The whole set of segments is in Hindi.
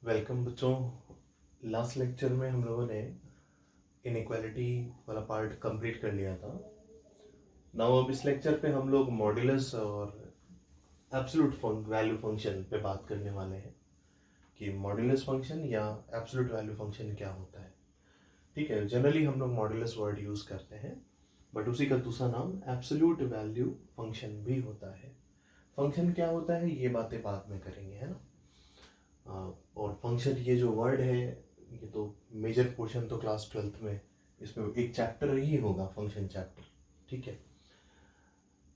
वेलकम बच्चों। लास्ट लेक्चर में हम लोगों ने इनइक्वालिटी वाला पार्ट कंप्लीट कर लिया था। नाउ अब इस लेक्चर पे हम लोग मॉड्यूलस और एब्सोल्यूट वैल्यू फंक्शन पे बात करने वाले हैं कि मॉड्यूलस फंक्शन या एब्सोल्यूट वैल्यू फंक्शन क्या होता है। ठीक है, जनरली हम लोग मॉड्यूलस वर्ड यूज करते हैं, बट उसी का दूसरा नाम एब्सोल्यूट वैल्यू फंक्शन भी होता है। फंक्शन क्या होता है ये बातें बाद में करेंगे, है ना। और फंक्शन ये जो वर्ड है ये तो मेजर पोर्शन तो क्लास 12th में इसमें एक चैप्टर ही होगा, फंक्शन चैप्टर। ठीक है,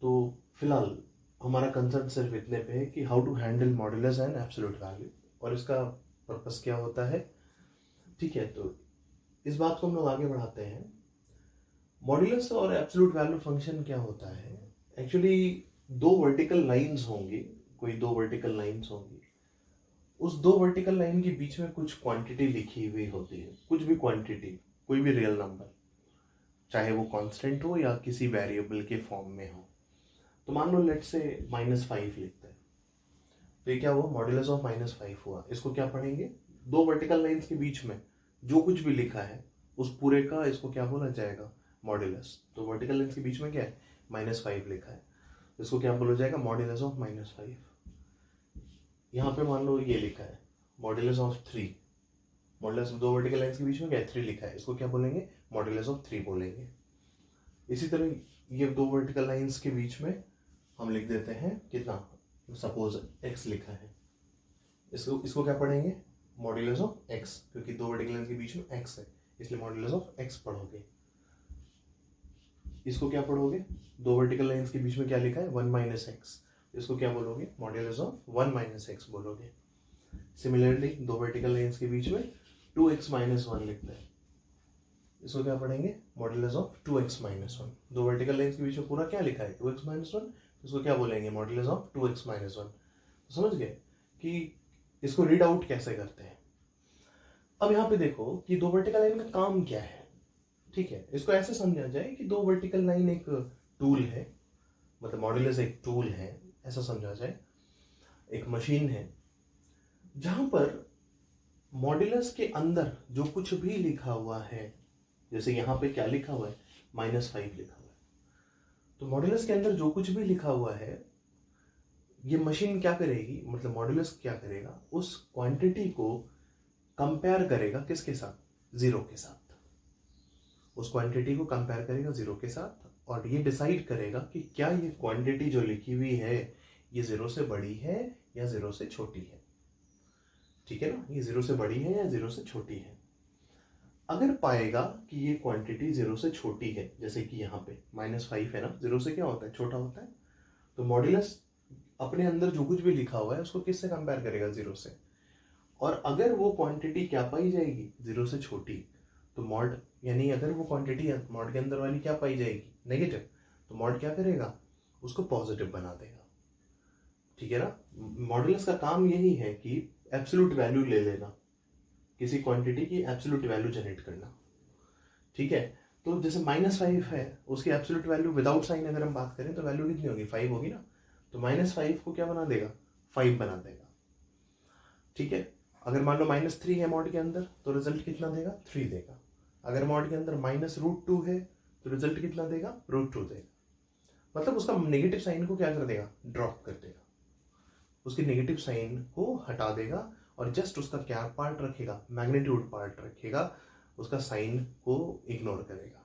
तो फिलहाल हमारा कंसर्न सिर्फ इतने पे है कि how to handle modulus and absolute value और इसका पर्पस क्या होता है। ठीक है, तो इस बात को हम लोग आगे बढ़ाते हैं। मॉड्यूलस और एब्सोल्यूट वैल्यू फंक्शन क्या होता है। एक्चुअली दो वर्टिकल लाइंस होंगी, कोई दो वर्टिकल लाइंस होंगी। उस दो वर्टिकल लाइन के बीच में कुछ क्वांटिटी लिखी हुई होती है, कुछ भी क्वांटिटी, कोई भी रियल नंबर, चाहे वो कांस्टेंट हो या किसी वेरिएबल के फॉर्म में हो। तो मान लो लेट से -5 लिखते हैं, तो ये क्या हुआ, मॉड्यूलस ऑफ -5 हुआ। इसको क्या पढ़ेंगे, दो वर्टिकल लाइंस के बीच में जो कुछ भी लिखा है उस पूरे का इसको क्या बोला जाएगा, मॉड्यूलस। तो वर्टिकल लाइंस के बीच में क्या है, -5 लिखा है, इसको क्या बोला जाएगा, मॉड्यूलस ऑफ -5। यहाँ पे मान लो ये लिखा है मॉड्यूलस ऑफ 3, मॉड्यूलस दो वर्टिकल लाइंस के बीच में क्या 3 लिखा है, इसको क्या बोलेंगे, मॉड्यूलस ऑफ 3 बोलेंगे। इसी तरह ये दो वर्टिकल लाइंस के बीच में हम लिख देते हैं कितना, सपोज x लिखा है, इसको इसको क्या पढ़ेंगे, मॉड्यूलस ऑफ x, क्योंकि दो वर्टिकल लाइंस के बीच में x है इसलिए मॉड्यूलस ऑफ x पढ़ोगे। इसको क्या पढ़ोगे, दो वर्टिकल लाइंस के बीच में क्या लिखा है, 1 - x, इसको क्या बोलोगे, मॉड्यूलस ऑफ 1 - x बोलोगे। सिमिलरली दो वर्टिकल लाइंस के बीच में 2x - 1 लिखते हैं, इसको क्या पढ़ेंगे, मॉड्यूलस ऑफ 2x - 1। दो वर्टिकल लाइंस के बीच में पूरा क्या लिखा है, 2x - 1, इसको क्या बोलेंगे, मॉड्यूलस ऑफ 2x - 1। तो समझ गए कि इसको रीड आउट कैसे करते हैं। अब यहाँ पे देखो कि दो वर्टिकल लाइन का काम क्या है। ठीक है, इसको ऐसे समझा जाए कि दो वर्टिकल लाइन एक टूल है, मतलब मॉड्यूलस एक टूल है, ऐसा समझा जाए, एक मशीन है जहां पर मॉड्यूलस के अंदर जो कुछ भी लिखा हुआ है, जैसे यहां पे क्या लिखा हुआ है, -5 लिखा हुआ है, तो मॉड्यूलस के अंदर जो कुछ भी लिखा हुआ है ये मशीन क्या करेगी, मतलब मॉड्यूलस क्या करेगा, उस क्वांटिटी को कंपेयर करेगा किसके साथ, 0 के साथ। उस क्वांटिटी को कंपेयर करेगा 0 के साथ और ये डिसाइड करेगा कि क्या ये क्वांटिटी जो लिखी हुई है ये 0 से बड़ी है या 0 से छोटी है। ठीक है ना, ये 0 से बड़ी है या 0 से छोटी है। अगर पाएगा कि ये क्वांटिटी 0 से छोटी है, जैसे कि यहाँ पे -5 है ना, 0 से क्या होता है, छोटा होता है, तो मॉड्यूलस अपने अंदर जो कुछ भी लिखा हुआ है उसको किससे कंपेयर करेगा, 0 से। और अगर वो क्वांटिटी क्या पाई जाएगी, 0 से छोटी, तो मॉड यानी अगर वो क्वांटिटी मॉड के अंदर वाली क्या पाई जाएगी, नेगेटिव, तो मॉड क्या करेगा, उसको पॉजिटिव बना देगा। ठीक है ना, मॉड्यूलस का काम यही है कि एब्सोल्यूट वैल्यू ले लेना, किसी क्वांटिटी की एब्सोल्यूट वैल्यू जनरेट करना। ठीक है, तो जैसे -5 है, उसकी एब्सोल्यूट वैल्यू विदाउट साइन अगर हम बात करें तो वैल्यू कितनी होगी, 5 होगी ना, तो -5 को क्या बना देगा, 5 बना देगा। ठीक है, अगर मान लो -3 है मॉड के अंदर तो रिजल्ट कितना देगा, 3 देगा। अगर मॉड के अंदर -√2 है तो रिजल्ट कितना देगा, √2 देगा। मतलब उसका नेगेटिव साइन को क्या कर देगा, ड्रॉप कर देगा, उसके नेगेटिव साइन को हटा देगा और जस्ट उसका क्या पार्ट रखेगा, मैग्नीट्यूड पार्ट रखेगा, उसका साइन को इग्नोर करेगा।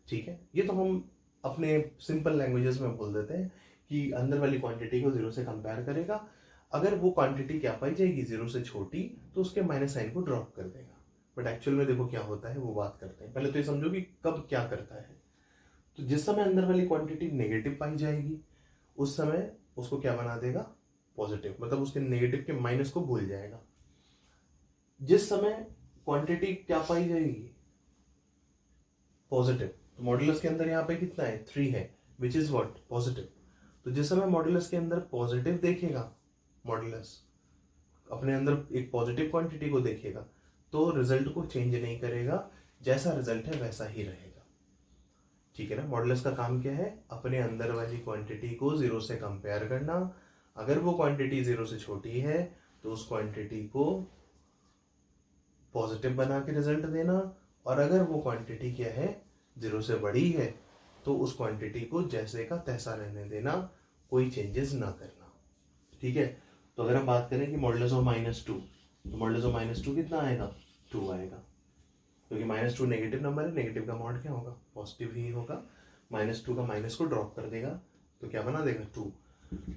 ठीक है, ये तो हम अपने सिंपल लैंग्वेजेस में बोल देते हैं कि अंदर वाली क्वांटिटी को 0 से कंपेयर करेगा, अगर वो क्वांटिटी क्या पाई जाएगी, 0 से छोटी, तो उसके माइनस साइन को ड्रॉप कर देगा। बट एक्चुअल में देखो क्या होता है, वो बात करते हैं। पहले तो ये समझो कि कब क्या करता है। तो जिस समय अंदर वाली क्वांटिटी नेगेटिव पाई जाएगी उस समय उसको क्या बना देगा, पॉजिटिव, मतलब उसके नेगेटिव के माइनस को भूल जाएगा। जिस समय क्वांटिटी क्या पाई जाएगी, पॉजिटिव, तो मॉड्यूलस के अंदर यहाँ पे कितना है, 3 है, विच इज व्हाट, पॉजिटिव। तो जिस समय मॉड्यूलस के अंदर पॉजिटिव देखेगा, मॉड्यूलस अपने अंदर एक पॉजिटिव क्वांटिटी को देखेगा तो रिजल्ट को चेंज नहीं करेगा, जैसा रिजल्ट है वैसा ही रहेगा। ठीक है ना, मॉड्यूलस का काम क्या है, अपने अंदर वाली क्वांटिटी को 0 से कंपेयर करना। अगर वो क्वांटिटी 0 से छोटी है तो उस क्वांटिटी को पॉजिटिव बना के रिजल्ट देना, और अगर वो क्वांटिटी क्या है 0 से बड़ी है तो उस क्वांटिटी को जैसे का तैसा रहने देना, कोई चेंजेस ना करना। ठीक है, तो अगर हम बात करें कि मॉडुलस ऑफ -2, तो मॉडुलस ऑफ -2 कितना आएगा, 2 आएगा, क्योंकि -2 नेगेटिव नंबर है, नेगेटिव का मॉड क्या होगा, पॉजिटिव ही होगा। -2 का माइनस को ड्रॉप कर देगा तो क्या बना देगा, 2।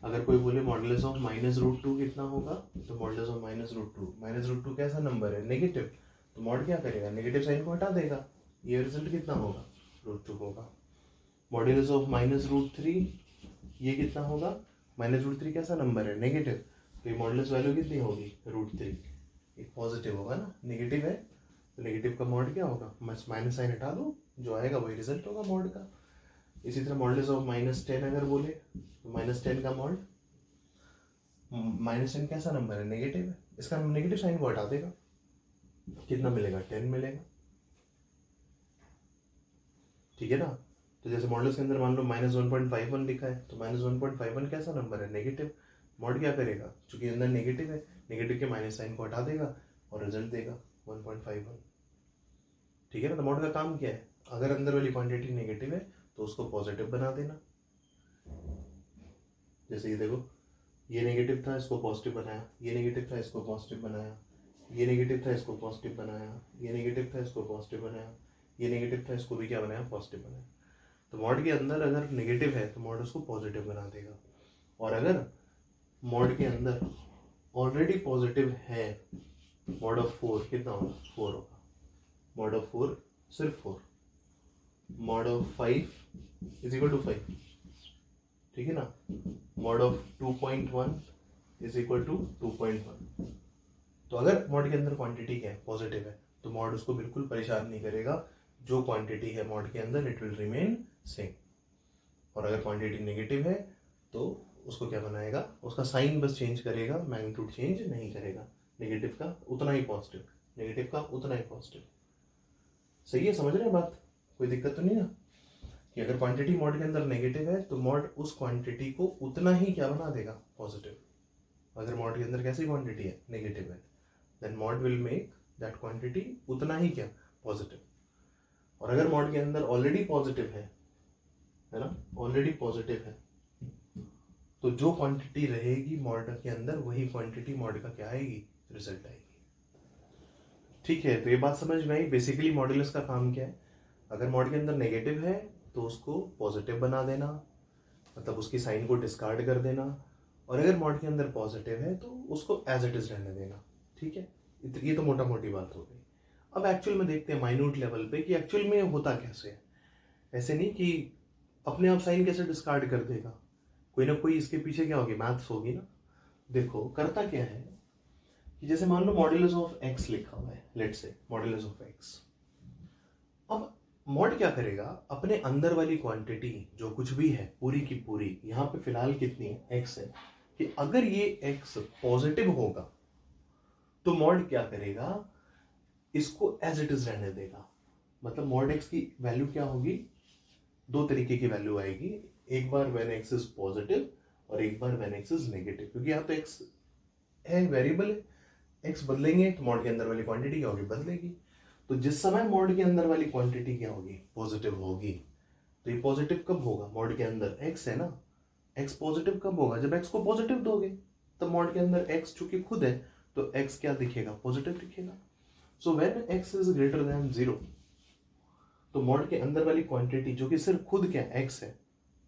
अगर कोई बोले मॉडुलस ऑफ -√2 कितना होगा, तो मॉडुलस ऑफ -√2 कैसा नंबर है, नेगेटिव, तो मॉड क्या करेगा, नेगेटिव साइन को हटा देगा, ये रिजल्ट कितना होगा, √2 होगा। मॉडुलस ऑफ -√3 ये कितना होगा, -√3 कैसा नंबर है, नेगेटिव, तो ये मॉडुलस वैल्यू कितनी होगी, √3, ये पॉजिटिव होगा ना, नेगेटिव है तो नेगेटिव का मॉड क्या होगा, माइनस साइन हटा दो, जो आएगा वही रिजल्ट होगा मॉड का। इसी तरह मॉडुलस ऑफ -10 अगर बोले तो -10 का मॉड, -10 कैसा नंबर है, नेगेटिव है, इसका नेगेटिव साइन को हटा देगा, कितना मिलेगा, 10 मिलेगा। ठीक है ना, तो जैसे मॉडुलस के अंदर मान लो -1.51 लिखा है, तो -1.51 कैसा नंबर है, नेगेटिव, मॉड क्या करेगा, चूंकि अंदर नेगेटिव है, नेगेटिव के माइनस साइन को हटा देगा और रिजल्ट देगा 1.51। ठीक है ना, तो मॉड का काम क्या है, अगर अंदर वाली क्वांटिटी नेगेटिव है तो उसको पॉजिटिव बना देना। जैसे ये देखो, ये नेगेटिव था, इसको पॉजिटिव बनाया, ये नेगेटिव था, इसको पॉजिटिव बनाया, ये नेगेटिव था, इसको पॉजिटिव बनाया, ये नेगेटिव था, इसको पॉजिटिव बनाया, ये नेगेटिव था, इसको भी क्या बनाया, पॉजिटिव बनाया। तो मॉड के अंदर अगर नेगेटिव है तो मॉड उसको पॉजिटिव बना देगा, और अगर मॉड के अंदर ऑलरेडी पॉजिटिव है, मॉड ऑफ 4 कितना होगा, 4 होगा, मॉड ऑफ 4 सिर्फ 4, mod of 5 is equal to 5, ठीक है ना, mod of 2.1 is equal to 2.1। तो अगर मॉड के अंदर क्वांटिटी क्या है, पॉजिटिव है, तो मॉड उसको बिल्कुल परेशान नहीं करेगा, जो क्वांटिटी है मॉड के अंदर इट विल रिमेन सेम। और अगर क्वांटिटी नेगेटिव है तो उसको क्या बनाएगा, उसका साइन बस चेंज करेगा, मैग्नीट्यूड चेंज नहीं करेगा, नेगेटिव का उतना ही पॉजिटिव, नेगेटिव का उतना ही पॉजिटिव। सही है, समझ रहे हैं बात, कोई दिक्कत तो नहीं ना, कि अगर क्वांटिटी मॉड के अंदर नेगेटिव है तो मॉड उस क्वांटिटी को उतना ही क्या बना देगा, पॉजिटिव। अगर मॉड के अंदर कैसी क्वांटिटी है, नेगेटिव है, then mod will make that quantity उतना ही क्या, पॉजिटिव। और अगर मॉड के अंदर ऑलरेडी पॉजिटिव है ना, ऑलरेडी पॉजिटिव है, तो जो क्वांटिटी रहेगी मॉड के अंदर वही क्वांटिटी मॉड का क्या आएगी, रिजल्ट आएगी। ठीक है, तो ये बात समझ में आई। बेसिकली मॉडुलस का काम क्या है, अगर मॉड के अंदर नेगेटिव है तो उसको पॉजिटिव बना देना, मतलब उसकी साइन को डिस्कार्ड कर देना, और अगर मॉड के अंदर पॉजिटिव है तो उसको एज इट इज रहने देना। ठीक है, ये तो मोटा मोटी बात हो गई। अब एक्चुअल में देखते हैं माइन्यूट लेवल पे कि एक्चुअल में होता कैसे है। ऐसे नहीं कि अपने आप साइन कैसे डिस्कार्ड कर देगा, कोई ना कोई इसके पीछे क्या होगी, मैथ्स होगी ना। देखो करता क्या है कि जैसे मान लो मॉडुलस ऑफ एक्स लिखा हुआ है, let's say modulus of x. अब मॉड क्या करेगा, अपने अंदर वाली क्वांटिटी जो कुछ भी है पूरी की पूरी, यहाँ पे फिलहाल कितनी है, एक्स है, कि अगर ये एक्स पॉजिटिव होगा तो मॉड क्या करेगा, इसको एज इट इज रहने देगा। मतलब मॉड एक्स की वैल्यू क्या होगी, दो तरीके की वैल्यू आएगी, एक बार व्हेन एक्स इज पॉजिटिव और एक बार व्हेन एक्स इज नेगेटिव। क्योंकि यहाँ तो एक्स है, वेरिएबल है, एक्स बदलेंगे तो मॉड के अंदर वाली क्वांटिटी क्या होगी, बदलेगी। तो जिस समय मॉड के अंदर वाली क्वांटिटी क्या होगी, पॉजिटिव होगी, तो ये पॉजिटिव कब होगा, मॉड के अंदर एक्स है ना, एक्स पॉजिटिव कब होगा, जब एक्स को पॉजिटिव दोगे। तब मॉड के अंदर एक्स चूंकि खुद है तो एक्स क्या दिखेगा, पॉजिटिव दिखेगा। So when x is greater than 0, तो मॉड के अंदर वाली क्वांटिटी जो कि सिर्फ खुद क्या एक्स है,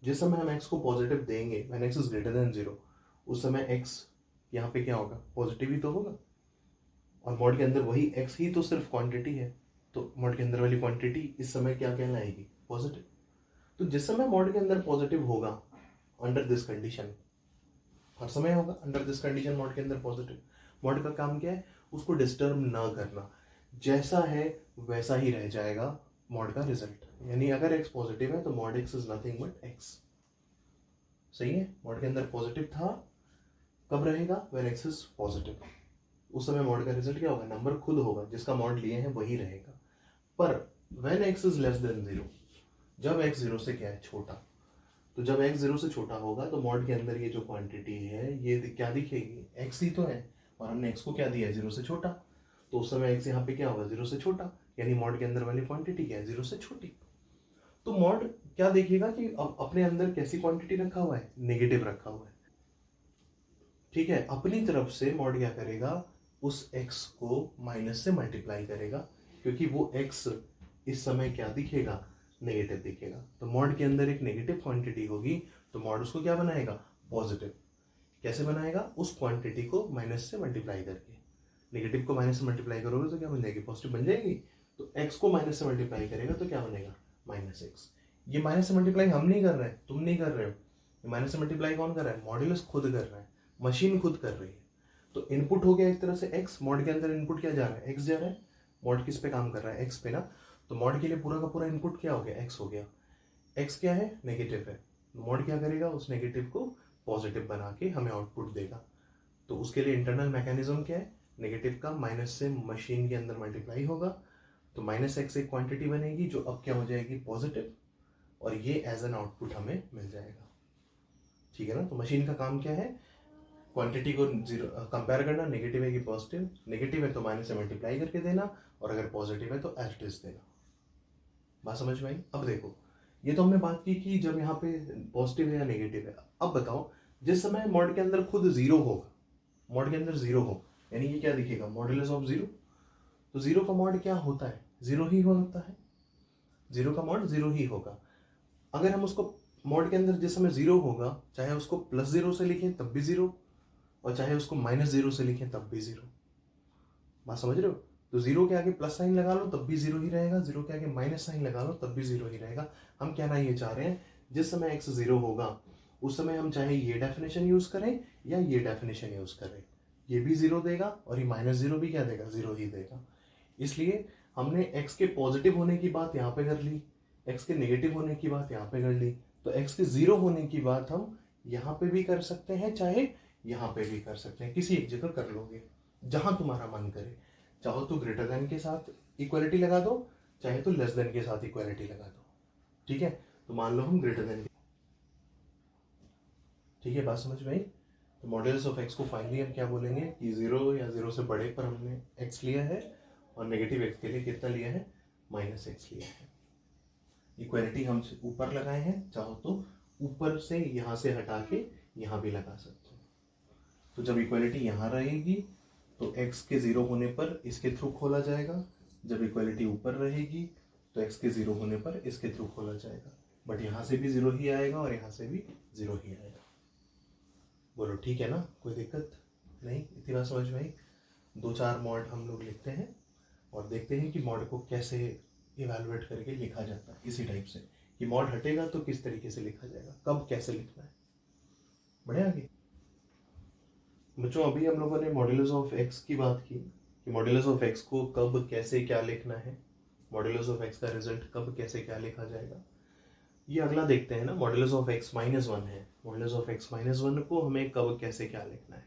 जिस समय हम एक्स को पॉजिटिव देंगे when x is greater than 0, उस समय एक्स यहाँ पे क्या होगा, पॉजिटिव ही तो होगा। और मॉड के अंदर वही एक्स ही तो सिर्फ क्वांटिटी है, तो मॉड के अंदर वाली क्वांटिटी इस समय क्या कहलाएगी, पॉजिटिव। तो जिस समय मॉड के अंदर पॉजिटिव होगा, अंडर दिस कंडीशन, हर समय होगा अंडर दिस कंडीशन मॉड के अंदर पॉजिटिव। मॉड का काम क्या है, उसको डिस्टर्ब ना करना, जैसा है वैसा ही रह जाएगा मॉड का रिजल्ट। यानी अगर एक्स पॉजिटिव है तो mod x is nothing but x. सही है, मॉड के अंदर पॉजिटिव था, कब रहेगा, व्हेन एक्स इज पॉजिटिव। उस समय मॉड का रिजल्ट क्या होगा, नंबर खुद होगा, जिसका मॉड लिए हैं वही रहेगा। पर when x is less than 0, जब एक्स 0 से क्या है, छोटा, तो जब एक्स 0 से छोटा होगा तो मॉड के अंदर ये जो क्वांटिटी है ये क्या दिखेगी, एक्स ही तो है, और हमने एक्स को क्या दिया है, 0 से छोटा। तो उस समय x यहाँ पे क्या होगा, 0 से छोटा, यानी मॉड के अंदर वाली क्वांटिटी क्या है, 0 से छोटी। तो मॉड क्या देखेगा कि अपने अंदर कैसी क्वांटिटी रखा हुआ है, नेगेटिव रखा हुआ है। ठीक है, अपनी तरफ से मॉड क्या करेगा, उस x को माइनस से मल्टीप्लाई करेगा, क्योंकि वो x इस समय क्या दिखेगा, नेगेटिव दिखेगा। तो मॉड के अंदर एक नेगेटिव क्वांटिटी होगी, तो मॉड उसको क्या बनाएगा, पॉजिटिव। कैसे बनाएगा, उस क्वांटिटी को माइनस से मल्टीप्लाई करके। नेगेटिव को माइनस से मल्टीप्लाई करोगे तो क्या बन जाएगी, पॉजिटिव बन जाएगी। तो x को माइनस से मल्टीप्लाई करेगा तो क्या बनेगा, माइनस एक्स। ये माइनस से मल्टीप्लाई हम नहीं कर रहे हैं, तुम नहीं कर रहे हो, ये माइनस से मल्टीप्लाई कौन कर रहा है, मॉड्यूलस खुद कर रहा है, मशीन खुद कर रही है। तो इनपुट हो गया एक तरह से x, मॉड के अंदर इनपुट क्या जा रहा है, x जा रहा है। मॉड किस पे काम कर रहा है, x पे ना। तो मॉड के लिए पूरा का पूरा इनपुट क्या हो गया, x हो गया। x क्या है, नेगेटिव है। मॉड क्या करेगा, उस नेगेटिव को पॉजिटिव बना के हमें आउटपुट देगा। तो उसके लिए इंटरनल मैकेनिज्म क्या है, नेगेटिव का माइनस से मशीन के अंदर मल्टीप्लाई होगा, तो माइनस एक्स एक क्वांटिटी बनेगी जो अब क्या हो जाएगी, पॉजिटिव, और ये एज एन आउटपुट हमें मिल जाएगा। ठीक है ना। तो मशीन का काम क्या है, क्वांटिटी को जीरो कंपेयर करना, नेगेटिव है कि पॉजिटिव, नेगेटिव है तो माइनस से मल्टीप्लाई करके देना, और अगर पॉजिटिव है तो एज इट इज देना। बात समझ में आई। अब देखो, ये तो हमने बात की कि जब यहाँ पे पॉजिटिव है या नेगेटिव है। अब बताओ, जिस समय मॉड के अंदर खुद जीरो होगा, मॉड के अंदर जीरो हो, यानी कि क्या दिखेगा, मॉडुलस ऑफ जीरो। तो जीरो का मॉड क्या होता है, जीरो ही होता है, जीरो का मॉड जीरो ही होगा। अगर हम उसको मॉड के अंदर जिस समय जीरो होगा, चाहे उसको प्लस जीरो से लिखें तब भी जीरो, और चाहे उसको माइनस जीरो से लिखें तब भी जीरो। बात समझ रहे हो। तो जीरो के आगे प्लस साइन लगा लो तब भी जीरो ही रहेगा, जीरो के आगे माइनस साइन लगा लो तब भी जीरो ही रहेगा। हम कहना ये चाह रहे हैं, जिस समय एक्स जीरो होगा उस समय हम चाहे ये डेफिनेशन यूज करें या ये डेफिनेशन यूज करें, ये भी जीरो देगा और ये माइनस जीरो भी क्या देगा, जीरो ही देगा। इसलिए हमने एक्स के पॉजिटिव होने की बात यहाँ पे कर ली, एक्स के नेगेटिव होने की बात यहाँ पे कर ली, तो एक्स के जीरो होने की बात हम यहाँ पे भी कर सकते हैं, चाहे यहाँ पे भी कर सकते हैं, किसी एक जगह कर लोगे जहां तुम्हारा मन करे। चाहो तो ग्रेटर देन के साथ इक्वालिटी लगा दो, चाहे तो लेस देन के साथ इक्वालिटी लगा दो। ठीक है, तो मान लो हम ग्रेटर देन, ठीक है, बात समझ में आई। तो मॉडल्स ऑफ एक्स को फाइनली हम क्या बोलेंगे कि जीरो या जीरो से बड़े पर हमने एक्स लिया है, और नेगेटिव एक्स के लिए कितना लिया है, माइनस एक्स लिया है। इक्वालिटी हम ऊपर लगाए हैं, चाहो तो ऊपर से यहाँ से हटा के यहाँ भी लगा सकते हो। तो जब इक्वालिटी यहाँ रहेगी तो x के जीरो होने पर इसके थ्रू खोला जाएगा, जब इक्वालिटी ऊपर रहेगी तो x के जीरो होने पर इसके थ्रू खोला जाएगा। बट यहाँ से भी जीरो ही आएगा और यहाँ से भी जीरो ही आएगा। बोलो ठीक है ना, कोई दिक्कत नहीं, इतनी बात समझ में आई। 2-4 मॉड हम लोग लिखते हैं और देखते हैं कि मॉड को कैसे इवेलुएट करके लिखा जाता है, इसी टाइप से कि मॉड हटेगा तो किस तरीके से लिखा जाएगा, कब कैसे लिखना है। बढ़े आगे बच्चों। अभी हम लोगों ने मॉड्यूलस ऑफ एक्स की बात की कि मॉड्यूलस ऑफ एक्स को कब कैसे क्या लिखना है, मॉड्यूलस ऑफ एक्स का रिजल्ट कब कैसे क्या लिखा जाएगा। ये अगला देखते हैं ना, मॉड्यूलस ऑफ एक्स -1 है, मॉड्यूलस ऑफ एक्स -1 को हमें कब कैसे क्या लिखना है।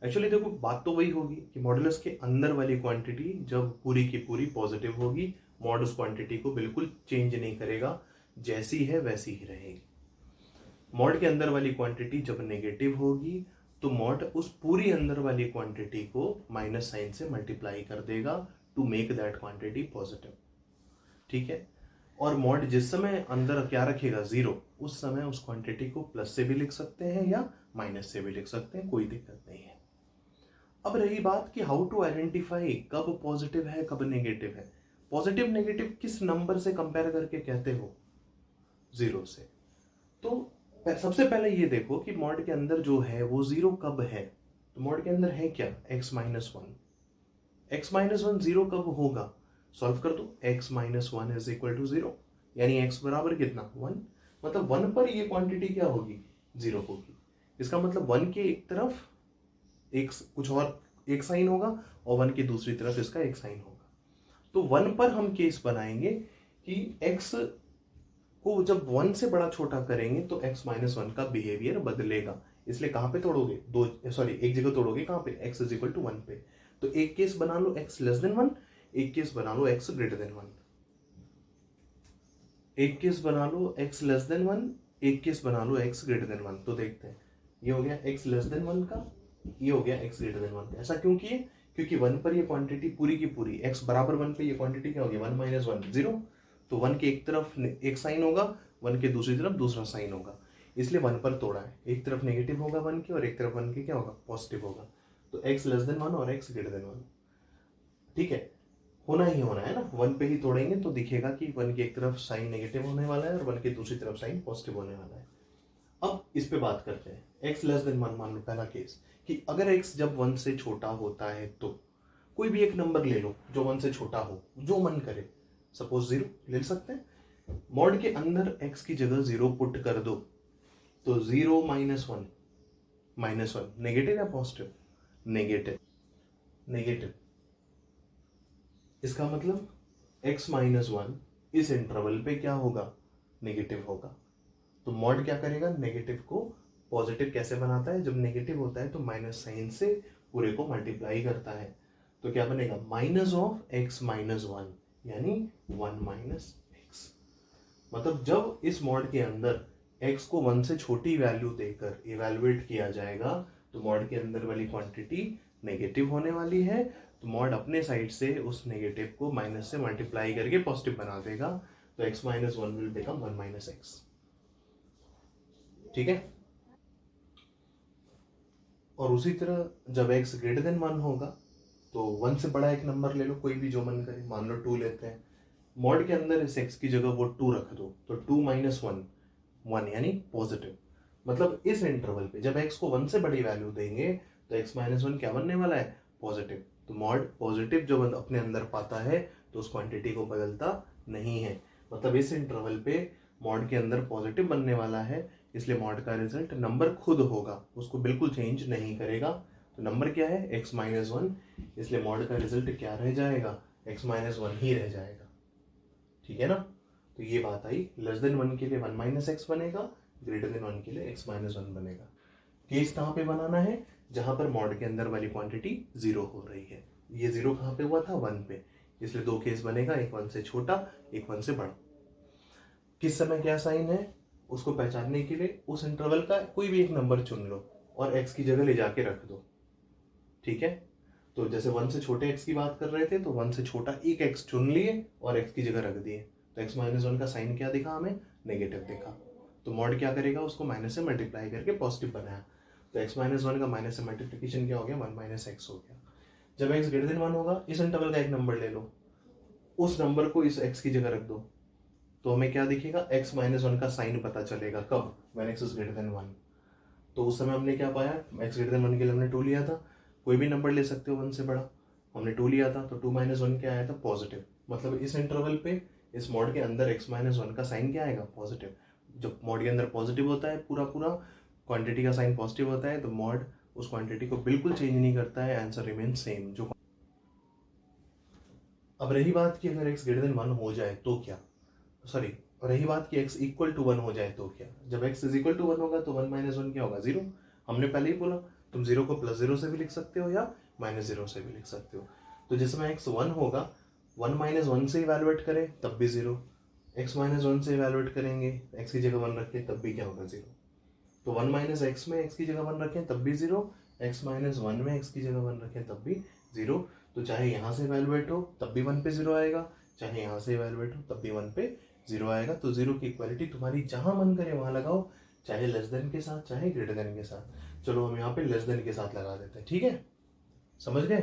एक्चुअली देखो, बात तो वही होगी कि मॉड्यूलस के अंदर वाली क्वांटिटी जब पूरी की पूरी पॉजिटिव होगी, मॉड उस क्वांटिटी को बिल्कुल चेंज नहीं करेगा, जैसी है वैसी ही रहेगी। मॉड के अंदर वाली क्वांटिटी जब नेगेटिव होगी तो मॉड उस पूरी अंदर वाली क्वांटिटी को माइनस साइन से मल्टीप्लाई कर देगा to make that quantity positive. ठीक है, और मॉड जिस समय अंदर क्या रखेगा, जीरो, उस समय उस क्वांटिटी को प्लस से भी लिख सकते हैं या माइनस से भी लिख सकते हैं, कोई दिक्कत नहीं है। अब रही बात कि हाउ टू आइडेंटिफाई कब पॉजिटिव है कब नेगेटिव है। पॉजिटिव नेगेटिव किस नंबर से कंपेयर करके कहते हो, जीरो से। तो सबसे पहले ये देखो कि मॉड के अंदर जो है वो जीरो कब है। तो मॉड के अंदर है क्या, x-1। x-1 जीरो कब होगा, सॉल्व कर दो, x-1 is equal to zero, यानी x बराबर कितना, 1। मतलब 1 पर ये क्वांटिटी क्या होगी, जीरो होगी। इसका मतलब 1 के एक तरफ एक कुछ और एक साइन होगा और 1 की दूसरी तरफ इसका एक साइन होगा। तो 1 पर हम केस बनाएंगे कि x को जब 1 से बड़ा छोटा करेंगे तो x-1 का बिहेवियर बदलेगा। इसलिए कहां पे तोड़ोगे, एक जगह तोड़ोगे, कहां पे, x इज इक्वल टू 1 पे। तो एक केस बना लो x लेस देन 1, एक केस बना लो x ग्रेटर देन 1। एक केस बना लो x लेस देन 1, एक केस बना लो x ग्रेटर देन 1। तो देखते हैं, ये हो गया x लेस देन 1 का, ये हो गया x ग्रेटर देन 1 का। ऐसा क्यों किए, क्योंकि 1 पर ये क्वांटिटी पूरी की पूरी x बराबर 1 पे ये क्वांटिटी क्या होगी 1 माइनस 1 0, तो 1 के एक तरफ एक साइन होगा, 1 के दूसरी तरफ दूसरा साइन होगा, इसलिए 1 पर तोड़ा है। एक तरफ नेगेटिव होगा 1 के और एक तरफ 1 के क्या होगा पॉजिटिव होगा, तो x लेस देन 1 और x ग्रेटर देन 1। ठीक है, होना ही होना है ना, 1 पे ही तोड़ेंगे तो दिखेगा कि 1 की एक तरफ साइन नेगेटिव होने वाला है और 1 की दूसरी तरफ साइन पॉजिटिव होने वाला है। अब इस पे बात करते हैं, x लेस देन 1 मान लो पहला केस, कि अगर x जब 1 से छोटा होता है तो कोई भी एक नंबर ले लो जो 1 से छोटा हो, जो मन करे, सपोज 0 ले सकते हैं। मॉड के अंदर x की जगह 0 पुट कर दो, तो 0 माइनस 1 नेगेटिव या पॉजिटिव, नेगेटिव, नेगेटिव। इसका मतलब x माइनस 1 इस इंटरवल पे क्या होगा, नेगेटिव होगा। तो मॉड क्या करेगा, नेगेटिव को पॉजिटिव कैसे बनाता है, जब नेगेटिव होता है तो माइनस साइन से पूरे को मल्टीप्लाई करता है, तो क्या बनेगा माइनस ऑफ x माइनस 1 यानी 1 माइनस x। मतलब जब इस मॉड के अंदर x को 1 से छोटी वैल्यू देकर इवैल्यूएट किया जाएगा तो मॉड के अंदर वाली क्वांटिटी नेगेटिव होने वाली है, तो मॉड अपने साइड से उस नेगेटिव को माइनस से मल्टीप्लाई करके पॉजिटिव बना देगा, तो x minus 1 will become 1 minus x। ठीक है, और उसी तरह जब x ग्रेटर देन 1 होगा तो 1 से बड़ा एक नंबर ले लो, कोई भी जो मन करे, मान लो 2 लेते हैं। मॉड के अंदर इस x की जगह वो 2 रख दो, तो 2 माइनस 1 यानी पॉजिटिव। मतलब इस इंटरवल पे जब x को 1 से बड़ी वैल्यू देंगे तो x माइनस 1 क्या बनने वाला है, पॉजिटिव। तो मॉड पॉजिटिव जो अपने अंदर पाता है तो उस क्वांटिटी को बदलता नहीं है। मतलब इस इंटरवल पे मॉड के अंदर पॉजिटिव बनने वाला है, इसलिए मॉड का रिजल्ट नंबर खुद होगा, उसको बिल्कुल चेंज नहीं करेगा। तो नंबर क्या है, x माइनस 1, इसलिए मॉड का रिजल्ट क्या रह जाएगा, x माइनस 1 ही रह जाएगा। ठीक है ना, तो ये बात आई, लेस देन 1 के लिए 1 माइनस एक्स बनेगा, ग्रेटर देन 1 के लिए x माइनस 1 बनेगा। केस कहाँ पे बनाना है, जहां पर मॉड के अंदर वाली क्वांटिटी 0 हो रही है। ये 0 कहाँ पे हुआ था, 1 पे, इसलिए 2 केस बनेगा, एक 1 से छोटा, एक 1 से बड़ा। किस समय क्या साइन है उसको पहचानने के लिए उस इंटरवल का कोई भी एक नंबर चुन लो और x की जगह ले जाके रख दो। ठीक है, तो जैसे 1 से छोटे x की बात कर रहे थे तो 1 से छोटा एक x चुन लिए और x की जगह रख दिए, तो x माइनस 1 का साइन क्या दिखा हमें, नेगेटिव दिखा। तो मॉड क्या करेगा, उसको माइनस से मल्टीप्लाई करके पॉजिटिव बनाया, तो x माइनस 1 का माइनस से मल्टीप्लीकेशन क्या हो गया, 1 माइनस एक्स हो गया। जब x ग्रेटर देन 1 होगा, इस इंटरवल का एक नंबर ले लो, उस नंबर को इस x की जगह रख दो, तो हमें क्या दिखेगा, x माइनस 1 का साइन पता चलेगा कब, when x is greater than 1। तो उस समय हमने क्या पाया, x ग्रेटर देन 1 के लिए हमने 2 लिया था, कोई भी नंबर ले सकते हो 1 से बड़ा, हमने 2 लिया था, तो 2 माइनस 1 क्या आया था, पॉजिटिव। मतलब इस इंटरवल पे इस मॉड के अंदर x माइनस 1 का साइन क्या आएगा, पॉजिटिव। जब मॉड के अंदर पॉजिटिव होता है पूरा पूरा, क्वांटिटी का साइन पॉजिटिव होता है, तो मॉड उस क्वांटिटी को बिल्कुल चेंज नहीं करता है, आंसर रिमेन सेम। जो अब रही बात कि अगर x ग्रेटर देन 1 हो जाए तो क्या, सॉरी, रही बात कि x इक्वल टू 1 हो जाए तो क्या, जब x इज इक्वल टू 1 होगा तो 1 माइनस 1 क्या होगा, 0। हमने पहले ही बोला तुम 0 को प्लस 0 से भी लिख सकते हो या माइनस 0 से भी लिख सकते हो। तो जिस समय x 1 होगा, 1 माइनस 1 से इवैल्यूएट करें तब भी 0, x माइनस 1 से इवैल्यूएट करेंगे, x की जगह 1 रखें तब भी क्या होगा, 0। तो 1 माइनस एक्स में x की जगह 1 रखें तब भी 0, x माइनस 1 में x की जगह 1 रखें तब भी 0। तो चाहे यहाँ से इवैल्यूएट हो तब भी 1 पे 0 आएगा, चाहे यहाँ से इवैल्यूएट हो तब भी 1 पे 0 आएगा। तो 0 की इक्वालिटी तुम्हारी जहां मन करे वहां लगाओ, चाहे लेस देन के साथ चाहे ग्रेटर देन के साथ। चलो हम यहाँ पे लेस देन के साथ लगा देते हैं, ठीक है, समझ गए।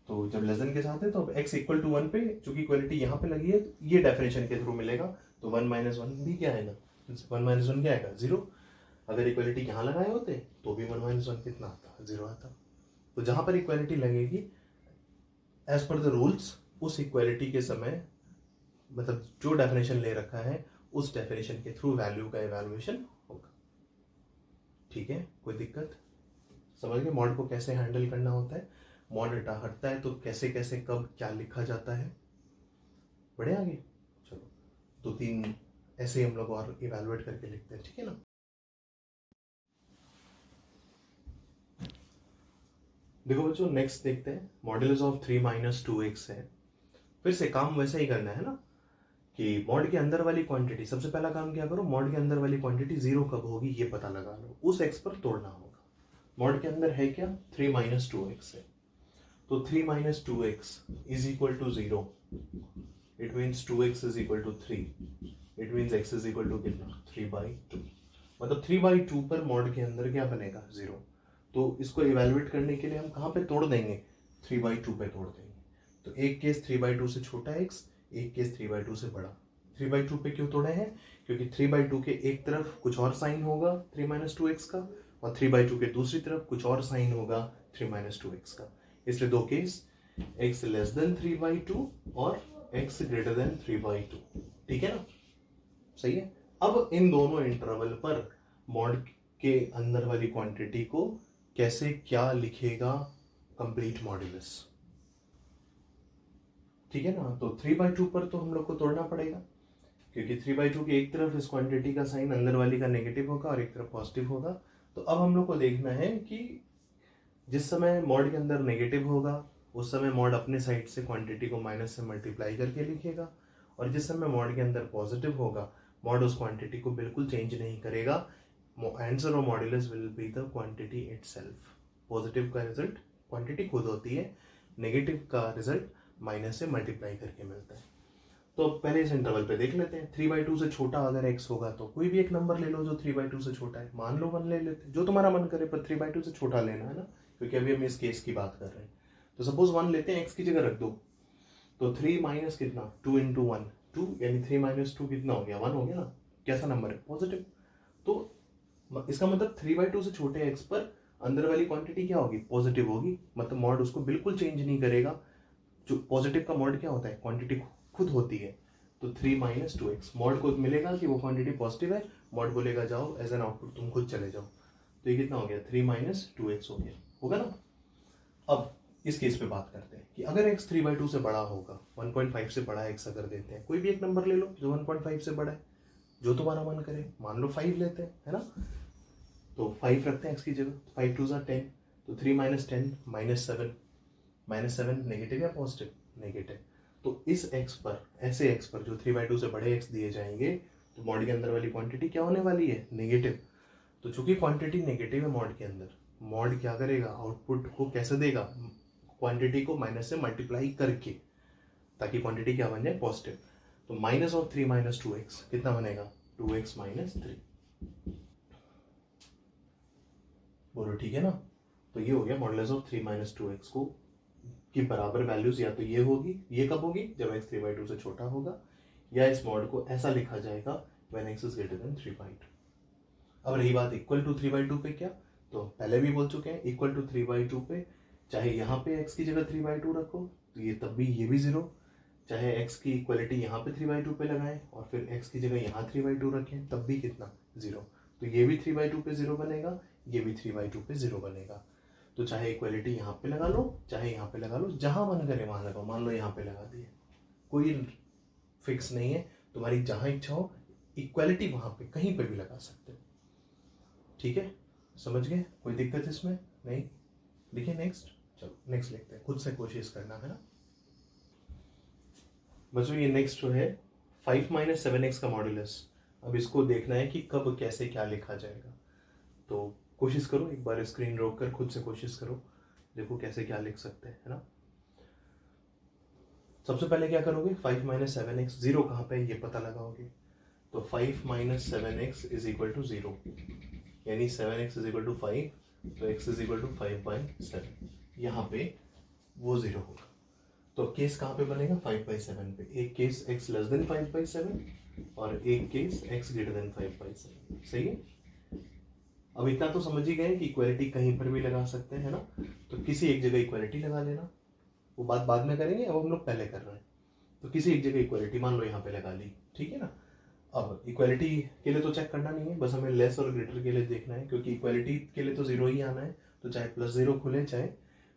तो जब लेस देन के साथ है तो x इक्वल टू 1 पे चूंकि इक्वालिटी यहाँ पे लगी है तो ये डेफिनेशन के थ्रू मिलेगा, तो 1 माइनस 1 भी क्या आएगा, 1 माइनस 1 क्या आएगा, 0। अगर इक्वालिटी यहाँ लगाए होते तो भी 1 माइनस 1 कितना आता, 0 आता। तो जहां पर इक्वालिटी लगेगी एज पर द रूल्स, उस इक्वालिटी के समय मतलब जो डेफिनेशन ले रखा है उस डेफिनेशन के थ्रू वैल्यू का इवैल्यूएशन होगा। ठीक है, कोई दिक्कत, समझ गए मॉड को कैसे हैंडल करना होता है, मॉड हटता है तो कैसे कैसे कब क्या लिखा जाता है। बढ़े आगे, चलो 2-3 ऐसे हम लोग और इवैल्यूएट करके लिखते हैं, ठीक है ना। देखो बच्चों, नेक्स्ट देखते हैं, मॉडुलस ऑफ 3 माइनस 2x है। फिर से काम वैसा ही करना है ना, कि मॉड के अंदर वाली क्वांटिटी, सबसे पहला काम क्या करो, मॉड के अंदर वाली क्वांटिटी 0 कब होगी ये पता लगा लो, उस x पर तोड़ना होगा। मॉड के अंदर है क्या, 3 माइनस 2x है, तो 3 minus 2x is equal to 0, it means 2x is equal to 3, it means x is equal to कितना 3/2, मतलब 3/2 पर मॉड के अंदर क्या बनेगा 0। तो इसको इवेलुएट करने के लिए हम कहाँ पे तोड़ देंगे 3/2 पे तोड़ देंगे। तो एक केस 3/2 से छोटा x, एक केस 3/2 से बड़ा। 3/2 पे क्यों तोड़े हैं, क्योंकि 3/2 के एक तरफ कुछ और साइन होगा 3 माइनस 2x का, और 3/2 के दूसरी तरफ कुछ और साइन होगा 3 माइनस 2x का। इसलिए दो केस x लेस देन 3/2 और x ग्रेटर देन 3/2, ठीक है ना, सही है। अब इन दोनों इंटरवल पर मॉड के अंदर वाली क्वांटिटी को कैसे क्या लिखेगा कंप्लीट मॉड्यूलस, ठीक है ना। तो 3/2 पर तो हम लोग को तोड़ना पड़ेगा, क्योंकि 3/2 की एक तरफ इस क्वांटिटी का साइन अंदर वाली का नेगेटिव होगा और एक तरफ पॉजिटिव होगा। तो अब हम लोग को देखना है कि जिस समय मॉड के अंदर नेगेटिव होगा उस समय मॉड अपने साइड से क्वांटिटी को माइनस से मल्टीप्लाई करके लिखेगा, और जिस समय मॉड के अंदर पॉजिटिव होगा मॉड उस क्वांटिटी को बिल्कुल चेंज नहीं करेगा। Answer of modulus will be the quantity itself. Positive का रिजल्ट क्वांटिटी खुद होती है, नेगेटिव का रिजल्ट माइनस से मल्टीप्लाई करके मिलता है। तो पहले इस इंटरवल पे देख लेते हैं। 3/2 से छोटा अगर x होगा तो कोई भी एक नंबर ले लो जो 3/2 से छोटा है, मान लो 1 ले लेते, जो तुम्हारा मन करे, पर 3/2 से छोटा लेना है ना, क्योंकि अभी हम इस केस की बात कर रहे हैं। तो सपोज 1 लेते हैं, x की जगह रख दो, तो 3 माइनस कितना 2 इंटू 1 2, यानी 3 माइनस 2 कितना हो गया 1 हो गया ना। कैसा नंबर है पॉजिटिव। तो इसका मतलब 3/2 से छोटे x पर अंदर वाली क्वांटिटी क्या होगी पॉजिटिव होगी, मतलब मॉड उसको बिल्कुल चेंज नहीं करेगा। जो पॉजिटिव का मॉड क्या होता है, क्वांटिटी खुद होती है। तो 3 माइनस 2x मॉड को मिलेगा कि वो क्वांटिटी पॉजिटिव है, मॉड बोलेगा जाओ एज एन आउटपुट तुम खुद चले जाओ। तो ये कितना हो गया 3 माइनस 2x हो गया, होगा ना। अब इस केस पे बात करते हैं कि अगर x 3/2 से बड़ा होगा, 1.5 से बड़ा x अगर देते हैं, कोई भी एक नंबर ले लो जो 1.5 से बड़ा है, जो तुम्हारा मन करे, मान लो 5 लेते हैं, है ना। तो 5 रखते हैं x की जगह, 5 2 10, तो 3 माइनस 10 -7 नेगेटिव या पॉजिटिव नेगेटिव। तो इस x पर, ऐसे x पर जो 3/2 से बड़े x दिए जाएंगे, तो मॉड के अंदर वाली क्वांटिटी क्या होने वाली है नेगेटिव। तो चूंकि क्वांटिटी नेगेटिव है मॉड के अंदर, मॉड क्या करेगा आउटपुट को कैसे देगा, क्वांटिटी को माइनस से मल्टीप्लाई करके, ताकि क्वांटिटी क्या बन जाए पॉजिटिव। तो माइनस ऑफ 3 माइनस 2x कितना बनेगा 2x माइनस 3, बोलो ठीक है ना। तो ये हो गया मॉडुलस ऑफ 3 माइनस 2x को की बराबर वैल्यूज या तो ये होगी, ये कब होगी जब x 3/2 से छोटा होगा, या इस मॉड को ऐसा लिखा जाएगा when x is greater than 3/2। अब रही बात इक्वल टू 3/2 पे, क्या तो पहले भी बोल चुके हैं, इक्वल टू 3/2 पे चाहे यहाँ पे x की जगह 3/2 रखो तो ये तब भी ये भी 0, चाहे x की इक्वलिटी यहाँ पे 3/2 पे लगाएं और फिर x की जगह यहाँ 3/2 रखें तब भी कितना 0। तो ये भी 3/2 पे 0 बनेगा, ये भी 3/2 पे 0 बनेगा। तो चाहे इक्वलिटी यहाँ पे लगा लो चाहे यहाँ पे लगा लो, जहां मन करे वहां लगाओ, मान लो यहाँ पे लगा दिए, कोई फिक्स नहीं है, तुम्हारी जहां इच्छा हो इक्वलिटी वहां पे कहीं पे भी लगा सकते हो, ठीक है, समझ गए, कोई दिक्कत इसमें नहीं। देखिए नेक्स्ट, चलो नेक्स्ट लिखते हैं, खुद से कोशिश करना है ना बच्चों। ये नेक्स्ट जो है 5 माइनस 7x का मॉड्यूलस, अब इसको देखना है कि कब कैसे क्या लिखा जाएगा। तो कोशिश करो, एक बार स्क्रीन रोक कर खुद से कोशिश करो, देखो कैसे क्या लिख सकते हैं, है ना। सबसे पहले क्या करोगे 5 माइनस 7x, 0 कहाँ पे है ये पता लगाओगे। तो 5 minus 7x is equal to 0, यानी 7x इज इक्वल टू 5, तो x इज इक्वल टू 5/7, यहाँ पे वो 0 होगा। तो केस कहाँ पे बनेगा 5/7 पे, एक केस x लेस देन 5/7 और एक केस x ग्रेटर देन 5/7, सही है। अब इतना तो समझ ही गए कि इक्वालिटी कहीं पर भी लगा सकते हैं, है ना। तो किसी एक जगह इक्वालिटी लगा लेना, वो बात बाद में करेंगे, अब हम लोग पहले कर रहे हैं। तो किसी एक जगह इक्वालिटी मान लो यहाँ पे लगा ली, ठीक है ना। अब इक्वालिटी के लिए तो चेक करना नहीं है, बस हमें लेस और ग्रेटर के लिए देखना है, क्योंकि इक्वालिटी के लिए तो 0 ही आना है, तो चाहे +0 खुले चाहे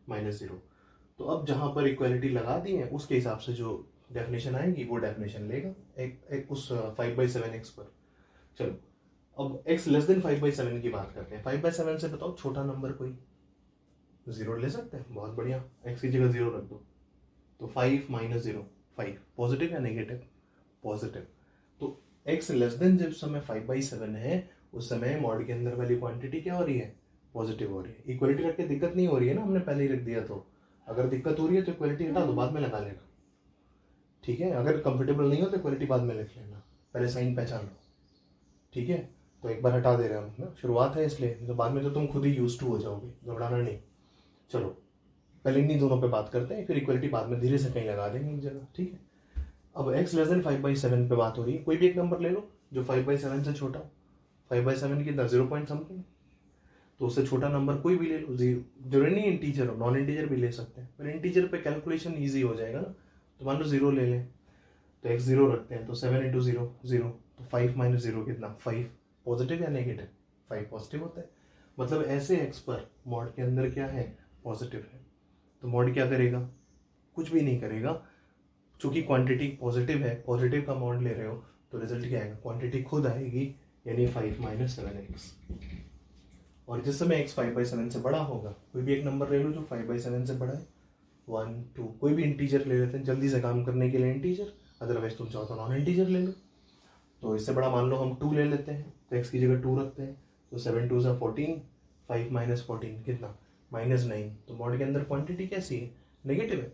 -0। तो अब जहाँ पर इक्वालिटी लगा दी है उसके हिसाब से जो डेफिनेशन आएगी वो डेफिनेशन लेगा एक उस 5/7x पर। चलो अब x लेस देन 5/7 की बात करते हैं। 5/7 से बताओ छोटा नंबर कोई, 0 ले सकते हैं, बहुत बढ़िया, x की जगह 0 रख दो। तो 5 माइनस 0 5, पॉजिटिव या नेगेटिव पॉजिटिव। तो x लेस देन जब समय 5/7 है उस समय मॉड के अंदर वाली क्वांटिटी क्या हो रही है पॉजिटिव हो रही है। इक्वलिटी रख के दिक्कत नहीं हो रही है ना, हमने पहले ही रख दिया। तो अगर दिक्कत हो रही है तो इक्वलिटी हटा दो, बाद में लगा लेना, ठीक है। अगर कंफर्टेबल नहीं हो तो इक्वलिटी बाद में लिख लेना, पहले साइन पहचान लो, ठीक है। तो एक बार हटा दे रहे हैं हम ना, शुरुआत है इसलिए, तो बाद में तो तुम खुद ही यूज टू हो जाओगे, घबराना नहीं। चलो पहले इन्हीं दोनों पे बात करते हैं, फिर इक्वलिटी बाद में धीरे से कहीं लगा देंगे एक जगह, ठीक है। अब x लेस देन 5/7 पे बात हो रही है, कोई भी एक नंबर ले लो जो 5/7 से छोटा हो। 5/7 कितना, 0 पॉइंट समथिंग, तो उससे छोटा नंबर कोई भी ले लो, जरूरी नहीं इंटीजर हो, नॉन इंटीजर भी ले सकते हैं, पर इंटीजर पे कैलकुलेशन ईजी हो जाएगा ना। तो मान लो 0 ले लें, तो x 0 रखते हैं, तो 7 × 0 0, तो 5 - 0 कितना, 5। पॉजिटिव या नेगेटिव, 5 पॉजिटिव होता है, मतलब ऐसे x पर मॉड के अंदर क्या है, पॉजिटिव है। तो मॉड क्या करेगा, कुछ भी नहीं करेगा, चूंकि क्वांटिटी पॉजिटिव है, पॉजिटिव का मॉड ले रहे हो, तो रिजल्ट क्या आएगा, क्वांटिटी खुद आएगी, यानी 5 - 7x। और जिस समय x 5/7 से बड़ा होगा, कोई भी एक नंबर ले लो जो 5/7 से बड़ा है, 1 2, कोई भी इंटीजर ले लेते हैं जल्दी से काम करने के लिए इंटीजर, अदरवाइज तुम चाहो तो नॉन इंटीजर ले लो। तो इससे बड़ा मान लो हम 2 ले लेते हैं, तो x की जगह 2 रखते हैं, तो 7 × 2 = 14, 5 - 14 कितना, -9। तो मॉड के अंदर क्वांटिटी कैसी है, नेगेटिव है।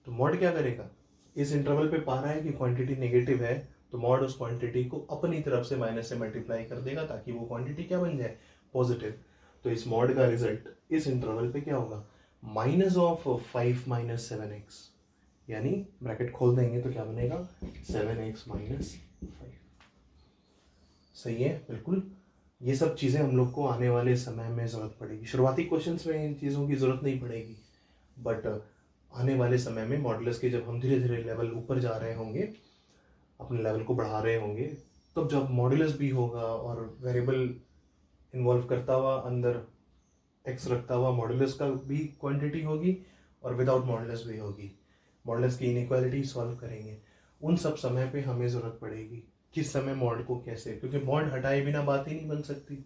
तो मॉड क्या करेगा, इस इंटरवल पे पा रहा है कि क्वांटिटी नेगेटिव है, तो मॉड उस क्वांटिटी को अपनी तरफ से माइनस से मल्टीप्लाई कर देगा, ताकि वो क्वांटिटी क्या बन जाए, पॉजिटिव। तो इस मॉड का रिजल्ट इस इंटरवल पे क्या होगा, -5 - 7x, यानी ब्रैकेट खोल देंगे तो क्या बनेगा, 7x - 5। सही है, बिल्कुल। ये सब चीज़ें हम लोग को आने वाले समय में ज़रूरत पड़ेगी, शुरुआती क्वेश्चंस में इन चीज़ों की ज़रूरत नहीं पड़ेगी, बट आने वाले समय में मॉडुलस के जब हम धीरे धीरे लेवल ऊपर जा रहे होंगे, अपने लेवल को बढ़ा रहे होंगे, तब जब मॉडुलस भी होगा और वेरिएबल इन्वॉल्व करता हुआ अंदर एक्स रखता हुआ मॉडुलस का भी क्वांटिटी होगी, और विदाउट मॉडुलस भी होगी, मॉडुलस की इनइक्वालिटी सॉल्व करेंगे। उन सब समय पे हमें ज़रूरत पड़ेगी, किस समय मॉड को कैसे, क्योंकि मॉड हटाए बिना बात ही नहीं बन सकती,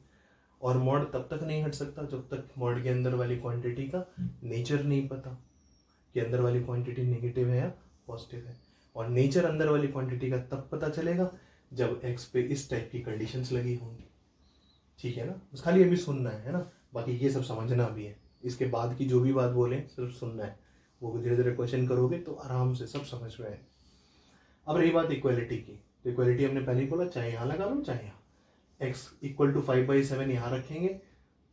और मॉड तब तक नहीं हट सकता जब तक मॉड के अंदर वाली क्वांटिटी का नेचर नहीं पता, कि अंदर वाली क्वांटिटी नेगेटिव है या पॉजिटिव है। और नेचर अंदर वाली क्वांटिटी का तब पता चलेगा जब एक्स पे इस टाइप की कंडीशंस लगी होंगी, ठीक है ना। बस खाली अभी सुनना है ना, बाकी ये सब समझना भी है, इसके बाद की जो भी बात बोले सिर्फ सुनना है, वो धीरे धीरे क्वेश्चन करोगे तो आराम से सब समझ में आए। अब रही बात इक्वलिटी की, तो इक्वलिटी हमने पहले ही बोला, चाहे यहाँ लगा लो चाहे यहाँ, x = 5/7 यहाँ रखेंगे,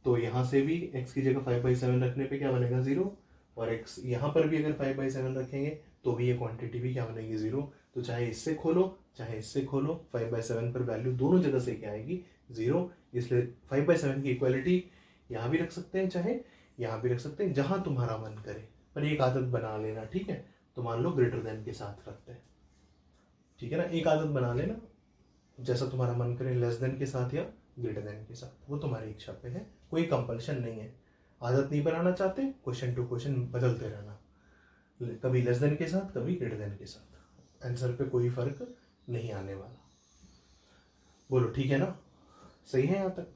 तो यहाँ से भी x की जगह 5/7 रखने पे क्या बनेगा, 0, और x यहाँ पर भी अगर 5/7 रखेंगे तो भी ये क्वांटिटी भी क्या बनेगी, 0। तो चाहे इससे खोलो चाहे इससे खोलो, 5/7 पर वैल्यू दोनों जगह से क्या आएगी, 0। इसलिए 5/7 की इक्वलिटी यहाँ भी रख सकते हैं, चाहे यहाँ भी रख सकते हैं, जहाँ तुम्हारा मन करे, पर एक आदत बना लेना, ठीक है। तो मान लो ग्रेटर देन के साथ रखते हैं, ठीक है ना, एक आदत बना लेना, जैसा तुम्हारा मन करे, लेस देन के साथ या ग्रेटर देन के साथ, वो तुम्हारी इच्छा पे है, कोई कंपल्शन नहीं है। आदत नहीं बनाना चाहते, क्वेश्चन टू क्वेश्चन बदलते रहना, कभी लेस देन के साथ कभी ग्रेटर देन के साथ, आंसर पे कोई फर्क नहीं आने वाला। बोलो ठीक है ना, सही है यहाँ तक,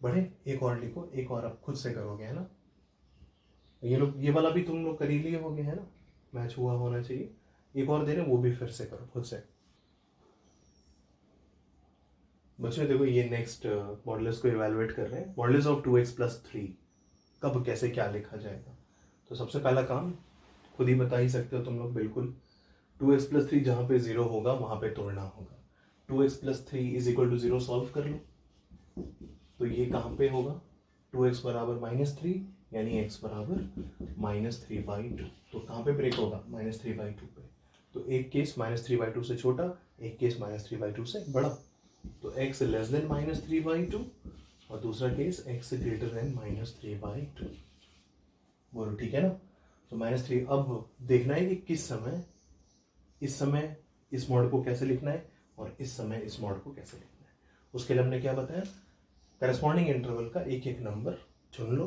बढ़े एक और लिखो, एक और अब खुद से करोगे, है ना। ये वाला भी तुम लोग कर ही लिए होगे, है ना, मैच हुआ होना चाहिए। एक और दे रहे, वो भी फिर से करो खुद से। बच्चों देखो, ये नेक्स्ट मॉडुलस को इवैल्यूएट कर रहे हैं, मॉडुलस ऑफ 2x + 3 कब कैसे क्या लिखा जाएगा। तो सबसे पहला काम खुद ही बता ही सकते हो तुम लोग, बिल्कुल 2x + 3 जहाँ पे 0 होगा वहाँ पे तोड़ना होगा। 2x + 3 = 0 सॉल्व कर लो, तो ये कहाँ पे होगा, 2x = -3, यानी x = -3/2। तो कहाँ पे ब्रेक होगा, -3/2 पे। तो एक केस -3/2 से छोटा, एक केस -3/2 से बड़ा, तो x लेस देन -3/2, और दूसरा केस x ग्रेटर देन -3/2। बोलो ठीक है ना। तो -3, अब देखना है कि किस समय, इस समय इस मॉड को कैसे लिखना है, और इस समय इस मॉड को कैसे लिखना है। उसके लिए हमने क्या बताया, करस्पॉन्डिंग इंटरवल का एक एक नंबर चुन लो,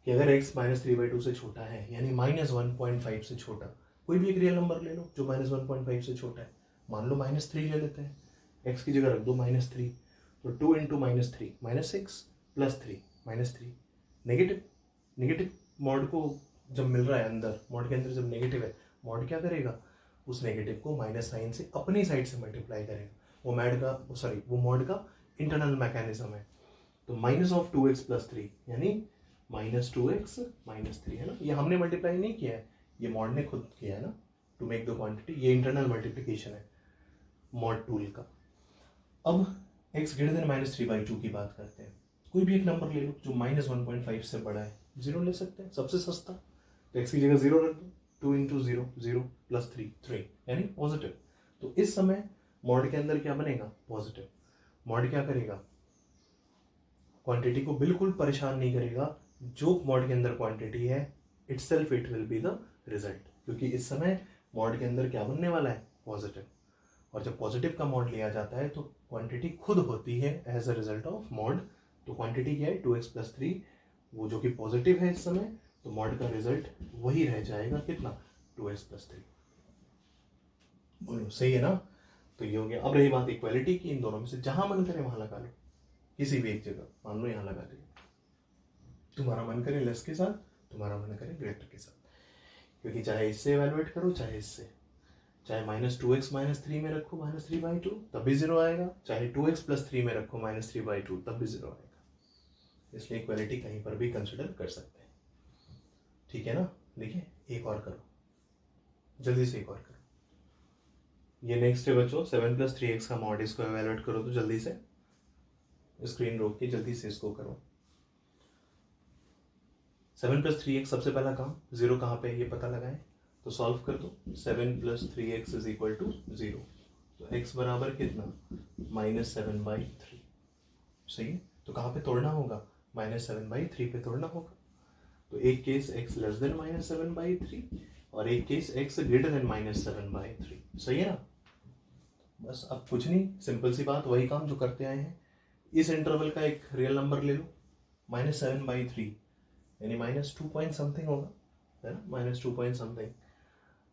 कि अगर x -3/2 से छोटा है, यानी -1.5 से छोटा, कोई भी एक रियल नंबर ले लो जो -1.5 से छोटा है, मान लो -3 ले लेते हैं, x की जगह रख दो -3, तो 2 × -3 -6 + 3 -3, नेगेटिव मॉड को जब मिल रहा है अंदर, मॉड के अंदर जब नेगेटिव है, मॉड क्या करेगा, उस नेगेटिव को माइनस साइन से अपनी साइड से मल्टीप्लाई करेगा। वो मॉड का इंटरनल मैकेनिज्म है। तो -2x + 3 यानी -2x -3 है ना, ये हमने मल्टीप्लाई नहीं किया है, ये मॉड ने खुद किया है ना, टू मेक द क्वांटिटी, ये इंटरनल मल्टीप्लिकेशन है मॉड टूल का। अब x ग्रेटर देन -3/2 की बात करते हैं। कोई भी एक नंबर ले लो जो -1.5 से बड़ा है, जीरो ले सकते हैं, सबसे सस्ता। तो x की जगह जीरो रख दो, 2 इंटू जीरो, जीरो प्लस 3, 3 यानी पॉजिटिव। तो इस समय मॉड के अंदर क्या बनेगा, पॉजिटिव। मॉड क्या करेगा, क्वांटिटी को बिल्कुल परेशान नहीं करेगा, जो मॉड के अंदर क्वांटिटी है itself it will be the result, क्योंकि इस समय मॉड के अंदर क्या बनने वाला है, पॉजिटिव। और जब पॉजिटिव का मॉड लिया जाता है तो क्वांटिटी खुद होती है as a result of mod. तो क्वांटिटी क्या है, 2x + 3, वो जो कि पॉजिटिव है इस समय, तो मॉड का रिजल्ट वही रह जाएगा, कितना, 2x + 3। बोलो सही है ना। तो ये हो गया। अब रही बात इक्वालिटी की, इन दोनों में से जहां मन करे वहां लगा लो, किसी भी एक जगह, मान लो यहां लगा लिया, तुम्हारा मन करे लेस के साथ, तुम्हारा मन करे ग्रेटर के साथ, क्योंकि चाहे इससे इवेलुएट करो चाहे इससे, चाहे -2x -3 में रखो -3/2 तब भी जीरो आएगा, चाहे 2x + 3 में रखो -3/2 तब भी जीरो आएगा। इसलिए इक्वालिटी कहीं पर भी कंसिडर कर सकते हैं, ठीक है ना। देखिए एक और करो, जल्दी से एक और करो। ये नेक्स्ट है बच्चों, 7 + 3x का मॉड, इसको इवेलुएट करो, तो जल्दी से स्क्रीन रोक के जल्दी से इसको करो। 7 + 3x, सबसे पहला काम, जीरो कहाँ पे है ये पता लगाएं, तो सॉल्व कर दो। 7 + 3x = 0, तो x बराबर कितना, -7/3, सही है। तो कहाँ पे तोड़ना होगा, -7/3 पे तोड़ना होगा। तो एक केस x लेस देन -7/3 और एक केस x ग्रेटर देन -7/3, सही है ना। बस अब कुछ नहीं, सिंपल सी बात, वही काम जो करते आए हैं। इस इंटरवल का एक रियल नंबर ले लो, -7/3 यानी -2 पॉइंट समथिंग होगा, है ना, -2 पॉइंट समथिंग,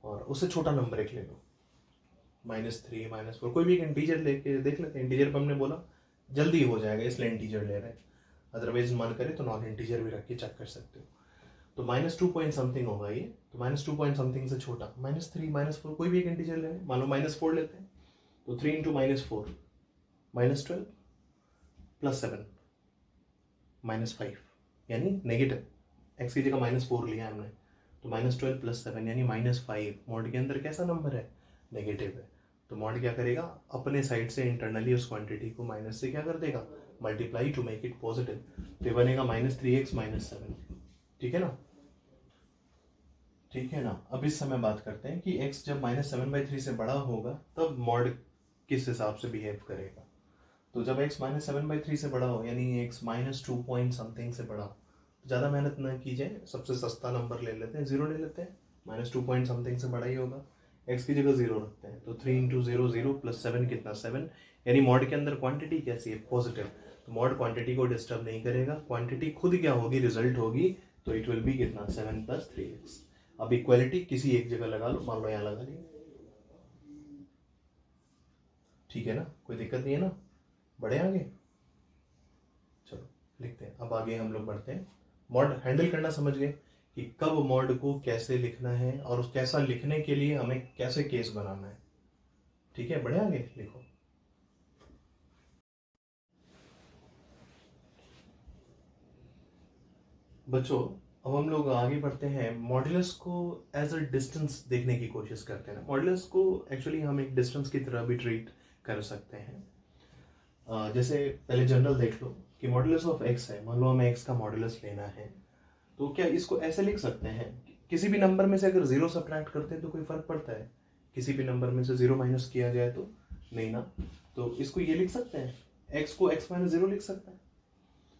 और उससे छोटा नंबर एक ले लो, -3 -4, कोई भी एक इंटीजर लेके देख लेते हैं। इंटीजर पर हमने बोला जल्दी हो जाएगा इसलिए इंटीजर ले रहे हैं, अदरवाइज मन करे तो नॉन इंटीजर भी रख के चेक कर सकते हो। तो -2 पॉइंट समथिंग होगा ये, तो -2 पॉइंट समथिंग से छोटा, -3 -4, कोई भी एक इंटीजर ले लें, मान लो -4 लेते हैं, तो 3 × -4 -12 + 7 -5 यानी नेगेटिव, x की जगह -4 लिया हमने, तो -12 + 7 यानी -5। मॉड के अंदर कैसा नंबर है, नेगेटिव है। तो मॉड क्या करेगा, अपने साइड से इंटरनली उस क्वांटिटी को माइनस से क्या कर देगा, multiply two make it positive, तो ये बनेगा -3x -7, ठीक है ना। ठीक है ना। अब इस समय बात करते हैं कि x जब -7/3 से बड़ा होगा तब मॉड किस हिसाब से बिहेव करेगा। तो जब x -7/3 से बड़ा हो, यानी x -2 पॉइंट समथिंग से बड़ा हो, ज़्यादा मेहनत ना कीजिए, सबसे सस्ता नंबर ले लेते हैं, जीरो ले लेते हैं, -2 पॉइंट समथिंग से बड़ा ही होगा, x की जगह जीरो रखते हैं, तो 3 × 0 0 + 7 कितना, 7, यानी मॉड के अंदर क्वांटिटी कैसी है, पॉजिटिव। तो मॉड क्वांटिटी को डिस्टर्ब नहीं करेगा, क्वांटिटी खुद क्या होगी, रिजल्ट होगी, तो इट विल बी कितना, 7 + 3x। अब इक्वालिटी किसी एक जगह लगा लो, मान लो यहाँ लगा लिया, ठीक है ना, कोई दिक्कत नहीं है ना। बढ़े आगे, चलो लिखते हैं। अब आगे हम लोग बढ़ते हैं, मॉड हैंडल करना समझ गए कि कब मॉड को कैसे लिखना है और उस कैसा लिखने के लिए हमें कैसे केस बनाना है, ठीक है। बढ़े आगे, लिखो। बच्चों अब हम लोग आगे बढ़ते हैं, मॉड्यूलस को एज अ डिस्टेंस देखने की कोशिश करते हैं। मॉड्यूलस को एक्चुअली हम एक डिस्टेंस की तरह भी ट्रीट कर सकते हैं। जैसे पहले जनरल देख लो कि मॉड्यूलस ऑफ x है, मान लो हमें x का मॉड्यूलस लेना है, तो क्या इसको ऐसे लिख सकते हैं, किसी भी नंबर में से अगर जीरो सब्ट्रैक्ट करते हैं तो कोई फर्क पड़ता है, किसी भी नंबर में से जीरो माइनस किया जाए तो नहीं ना। तो इसको ये लिख सकते हैं, x को x -0 लिख सकते हैं,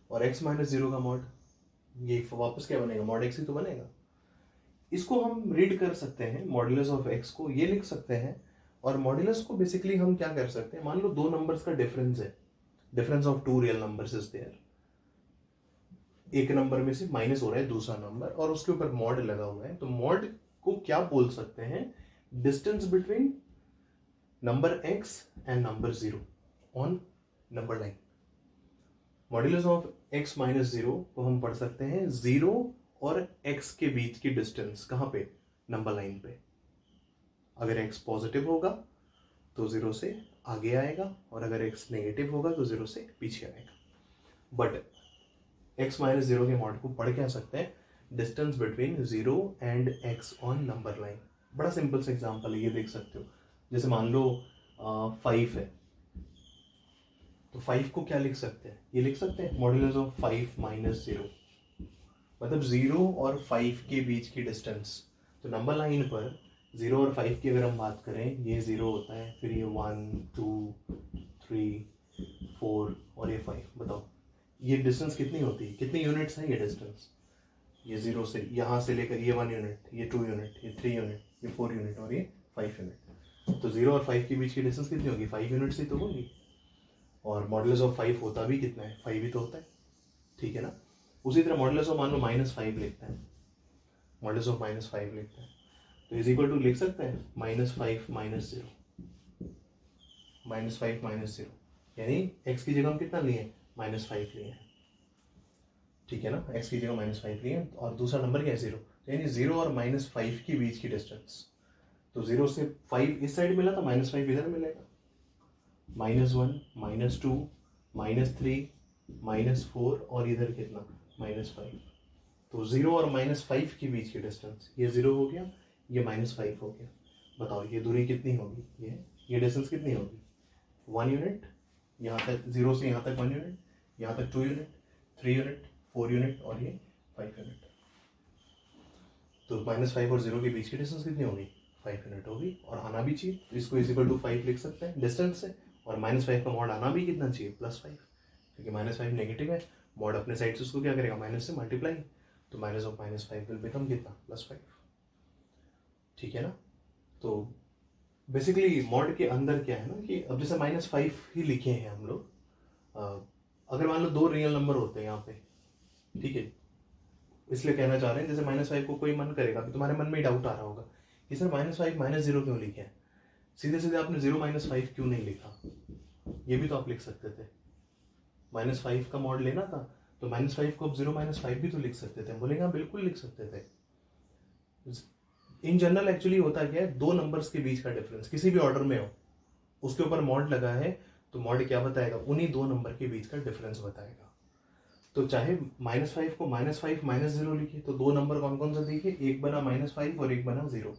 और x -0 का मॉड, ये वापस क्या बनेगा, मॉड x ही तो बनेगा। इसको हम रीड कर सकते हैं, मॉड्यूलस ऑफ x को ये लिख सकते हैं, और मॉड्यूलस को बेसिकली हम क्या कर सकते हैं, मान लो दो नंबर्स का डिफरेंस है, difference of two real numbers is there, एक नंबर में से माइनस हो रहा है दूसरा नंबर और उसके ऊपर मॉड लगा हुआ है, तो मॉड को क्या बोल सकते हैं, distance between number x and number 0 on number line. Modulus of x -0 को हम पढ़ सकते हैं 0 और x के बीच की डिस्टेंस, कहां पे, नंबर लाइन पे। अगर x पॉजिटिव होगा तो 0 से आगे आएगा, और अगर x नेगेटिव होगा तो 0 से पीछे आएगा। बट x माइनस जीरो के मॉड को पढ़ क्या सकते हैं, distance between zero and x on number line. बड़ा सिंपल सा एग्जांपल है, ये देख सकते हो। जैसे मान लो 5 है, तो 5 को क्या लिख सकते हैं, ये लिख सकते हैं मॉड्यूलस ऑफ 5 माइनस जीरो, मतलब 0 और 5 के बीच की डिस्टेंस। तो नंबर लाइन पर 0 और 5 की अगर हम बात करें, ये 0 होता है, फिर ये 1 2 3 4 और ये 5। बताओ ये डिस्टेंस कितनी होती है, कितनी यूनिट्स है ये डिस्टेंस। ये 0 से यहाँ से लेकर ये 1 यूनिट, ये 2 यूनिट, ये 3 यूनिट, ये 4 यूनिट और ये 5 यूनिट। तो 0 और 5 के बीच की डिस्टेंस कितनी होगी, 5 यूनिट्स ही तो होगी। और मॉडुलस ऑफ 5 होता भी कितना है, 5 ही तो होता है, ठीक है ना। उसी तरह मॉडुलस ऑफ मान लो -5 लिखते हैं, मॉडुलस ऑफ -5 लिखते हैं, तो इज इक्वल टू लिख सकते हैं -5 माइनस जीरो, -5 माइनस जीरो, यानी x की जगह हम कितना लिए, -5 लिए हैं, ठीक है ना। x की जगह -5 लिए हैं और दूसरा नंबर क्या है 0, यानी 0 और -5 के बीच की डिस्टेंस। तो 0 से 5 इस साइड मिला, तो -5 इधर मिलेगा, -1 -2 -3 -4 और इधर कितना -5। तो 0 और -5 के बीच की डिस्टेंस, ये 0 हो गया, ये -5 हो गया। बताओ ये दूरी कितनी होगी, ये डिस्टेंस कितनी होगी, 1 यूनिट। यहाँ तक 0 से यहाँ तक 1 यूनिट, यहाँ तक 2 यूनिट, 3 यूनिट, 4 यूनिट और ये 5 यूनिट। तो -5 और 0 के बीच की डिस्टेंस कितनी होगी, 5 यूनिट होगी। और आना भी चाहिए, तो इसको इज इक्वल टू 5 लिख सकते हैं डिस्टेंस से। और -5 का मॉड आना भी कितना चाहिए, +5, क्योंकि -5 नेगेटिव है, मॉड अपने साइड से उसको क्या करेगा, माइनस से मल्टीप्लाई। तो माइनस ऑफ -5 विल बिकम कितना, +5, ठीक है ना। तो बेसिकली मॉड के अंदर क्या है ना कि अब जैसे -5 ही लिखे हैं हम लोग, अगर मान लो 2 रियल नंबर होते हैं यहाँ पे, ठीक है, इसलिए कहना चाह रहे हैं, जैसे -5 को कोई मन करेगा, अभी तुम्हारे मन में ही डाउट आ रहा होगा कि सर -5 -0 क्यों लिखे हैं, सीधे सीधे आपने 0 -5 क्यों नहीं लिखा। ये भी तो आप लिख सकते थे, -5 का मॉड लेना था तो -5 को अब 0 -5 भी तो लिख सकते थे। बोलेगा बिल्कुल लिख सकते थे। इन जनरल एक्चुअली होता क्या है, 2 नंबर्स के बीच का डिफरेंस किसी भी ऑर्डर में हो, उसके ऊपर मॉड लगा है, तो मॉड क्या बताएगा, उन्हीं 2 नंबर के बीच का डिफरेंस बताएगा। तो चाहे -5 को -5 -0 लिखे, तो 2 नंबर कौन कौन सा दिखे, एक बना -5 और एक बना 0।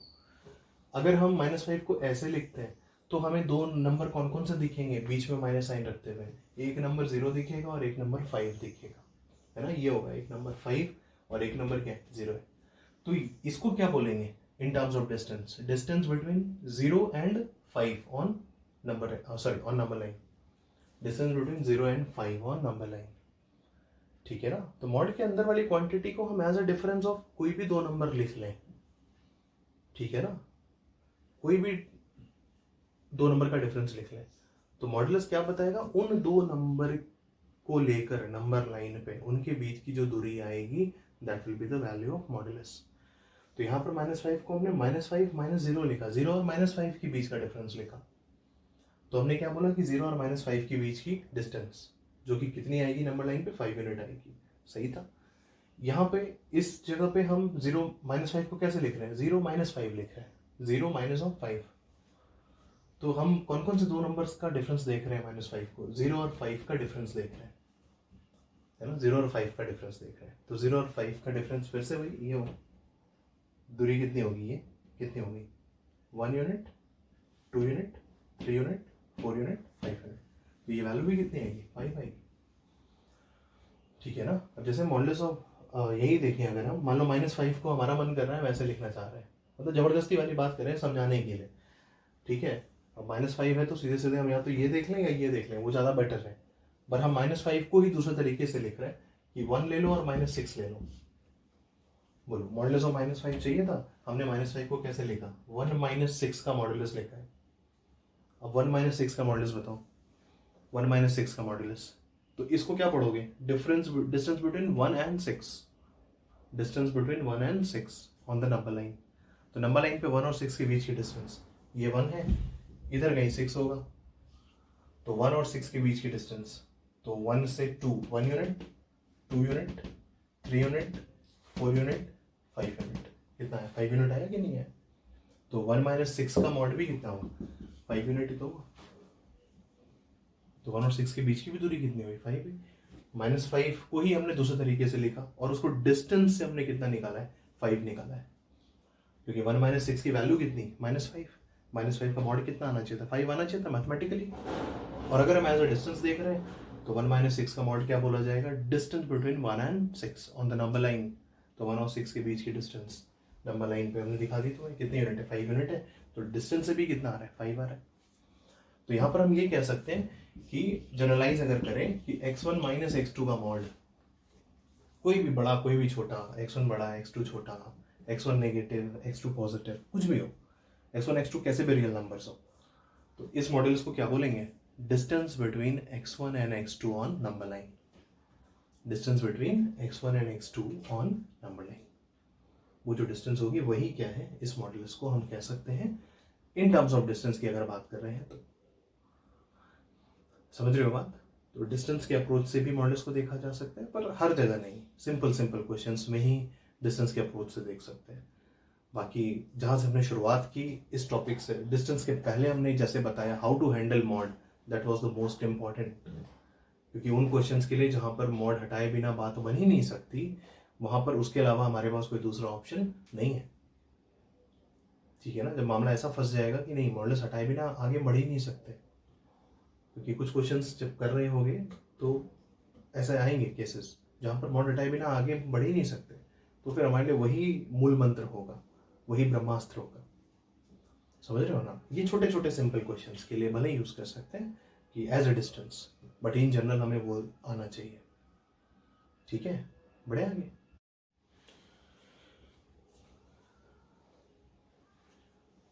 अगर हम -5 को ऐसे लिखते हैं तो हमें 2 नंबर कौन कौन से दिखेंगे बीच में माइनस साइन रखते हुए, एक नंबर 0 दिखेगा और एक नंबर 5 दिखेगा, है ना। ये होगा एक नंबर 5 और एक नंबर क्या है, 0 है। तो इसको क्या बोलेंगे in terms of distance, distance between 0 and 5 on number, sorry on number line, distance between 0 and 5 on number line, ठीक है ना। तो मॉड के अंदर वाली क्वांटिटी को हम एज अ डिफरेंस ऑफ कोई भी 2 नंबर लिख लें, ठीक है ना, कोई भी 2 नंबर का डिफरेंस लिख लें, तो मॉडुलस क्या बताएगा, उन 2 नंबर को लेकर नंबर लाइन पे उनके बीच की जो दूरी आएगी, that will be the value of modulus. तो यहाँ पर -5 को हमने -5 -0 लिखा, 0 और -5 के बीच का डिफरेंस लिखा। तो हमने क्या बोला कि 0 और -5 के बीच की डिस्टेंस जो कि कितनी आएगी नंबर लाइन पे, 5 यूनिट आएगी, सही था। यहाँ पे इस जगह पे हम 0 -5 को कैसे लिख रहे हैं, 0 -5 लिख रहे हैं, 0 -5। तो हम कौन कौन से 2 नंबर्स का डिफरेंस देख रहे हैं, -5 को, 0 और 5 का डिफरेंस देख रहे हैं, है ना, 0 और 5 का डिफरेंस देख रहे हैं। तो 0 और 5 का डिफरेंस फिर से वही ये होगा, दूरी कितनी होगी, ये कितनी होगी, 1 unit, 2 unit, 3 unit, 4 unit, 5 unit. तो ये वैल्यू भी कितनी आएगी, 5 आएगी, ठीक है ना। अब जैसे मॉडुलस ऑफ यही देखें, अगर हम मान लो -5 को हमारा मन कर रहा है वैसे लिखना चाह रहे हैं, मतलब जबरदस्ती वाली बात करें समझाने के लिए, ठीक है। अब -5 है तो सीधे सीधे हम या तो ये देख लें या ये देख लें, वो ज़्यादा बेटर है। पर हम -5 को ही दूसरे तरीके से लिख रहे हैं कि 1 ले लो और -6 ले लो। बोलो मॉडुलस ऑफ -5 चाहिए था, हमने -5 को कैसे लिखा, 1 -6 का मॉडुलस लिखा है। अब 1 -6 का मॉडुलस बताओ, 1 -6 का मॉडुलस, तो इसको क्या पढ़ोगे, distance between 1 and 6, distance between 1 and 6 on the number line. तो नंबर लाइन पे 1 और 6 के बीच की डिस्टेंस, ये 1 है, इधर कहीं 6 होगा, तो 1 और 6 के बीच की डिस्टेंस, तो 1 से 2 1 unit, 2 unit, 3 unit, 4 unit, 5 unit, कितना है, 5 यूनिट आया कि नहीं है। तो 1 -6 का मॉड भी कितना हुआ, 5 यूनिट ही तो हुआ। तो 1 और 6 के बीच की भी दूरी कितनी हुई, 5 हुई। -5 को ही हमने दूसरे तरीके से लिखा और उसको डिस्टेंस से हमने कितना निकाला है, 5 निकाला है, क्योंकि 1 - 6 की वैल्यू कितनी, -5, -5 का मॉड कितना आना चाहिए था, 5 आना चाहिए था मैथमेटिकली। और अगर हम एज अ डिस्टेंस देख रहे हैं तो 1 - 6 का मॉड क्या बोला जाएगा, distance between 1 and 6 on the number line. तो 1 और 6 के बीच की डिस्टेंस नंबर लाइन पे हमने दिखा दी, तो कितनी यूनिट है, 5 यूनिट है। तो डिस्टेंस से भी कितना आ रहा है, 5 आ रहा है। तो यहाँ पर हम ये कह सकते हैं कि जनरलाइज अगर करें कि x1 - x2 का मॉड, कोई भी बड़ा कोई भी छोटा, x1 बड़ा x2 छोटा, x1 नेगेटिव x2 पॉजिटिव, कुछ भी हो, x1 x2 कैसे भी रियल नंबर्स हो, तो इस मॉडल्स को क्या बोलेंगे, distance between x1 and x2 on number line. Distance between x1 and x2 on number line, वो जो डिस्टेंस होगी वही क्या है, इस मॉडल्स को हम कह सकते हैं इन टर्म्स ऑफ डिस्टेंस की अगर बात कर रहे हैं तो। समझ रहे हो बात। तो डिस्टेंस के अप्रोच से भी मॉडल्स को देखा जा सकता है, पर हर जगह नहीं, सिंपल क्वेश्चंस में ही डिस्टेंस के अप्रोच से देख सकते हैं। बाकी जहाँ से हमने शुरुआत की इस टॉपिक से, डिस्टेंस के पहले हमने जैसे बताया how to handle mod, that was the most important, क्योंकि उन क्वेश्चंस के लिए जहाँ पर मॉड हटाए बिना बात बन ही नहीं सकती, वहाँ पर उसके अलावा हमारे पास कोई दूसरा ऑप्शन नहीं है। ठीक है ना, जब मामला ऐसा फंस जाएगा कि नहीं मॉडल्स हटाए बिना आगे बढ़ ही नहीं सकते, क्योंकि कुछ क्वेश्चंस जब कर रहे होंगे तो ऐसे आएंगे केसेस जहाँ पर मॉड हटाए बिना आगे बढ़ ही नहीं सकते, तो फिर हमारे लिए वही मूल मंत्र होगा, वही ब्रह्मास्त्र होगा। समझ रहे हो ना। ये छोटे छोटे सिंपल क्वेश्चंस के लिए भले यूज कर सकते हैं कि as a distance, but in general हमें वो आना चाहिए। ठीक है, बढ़े आगे।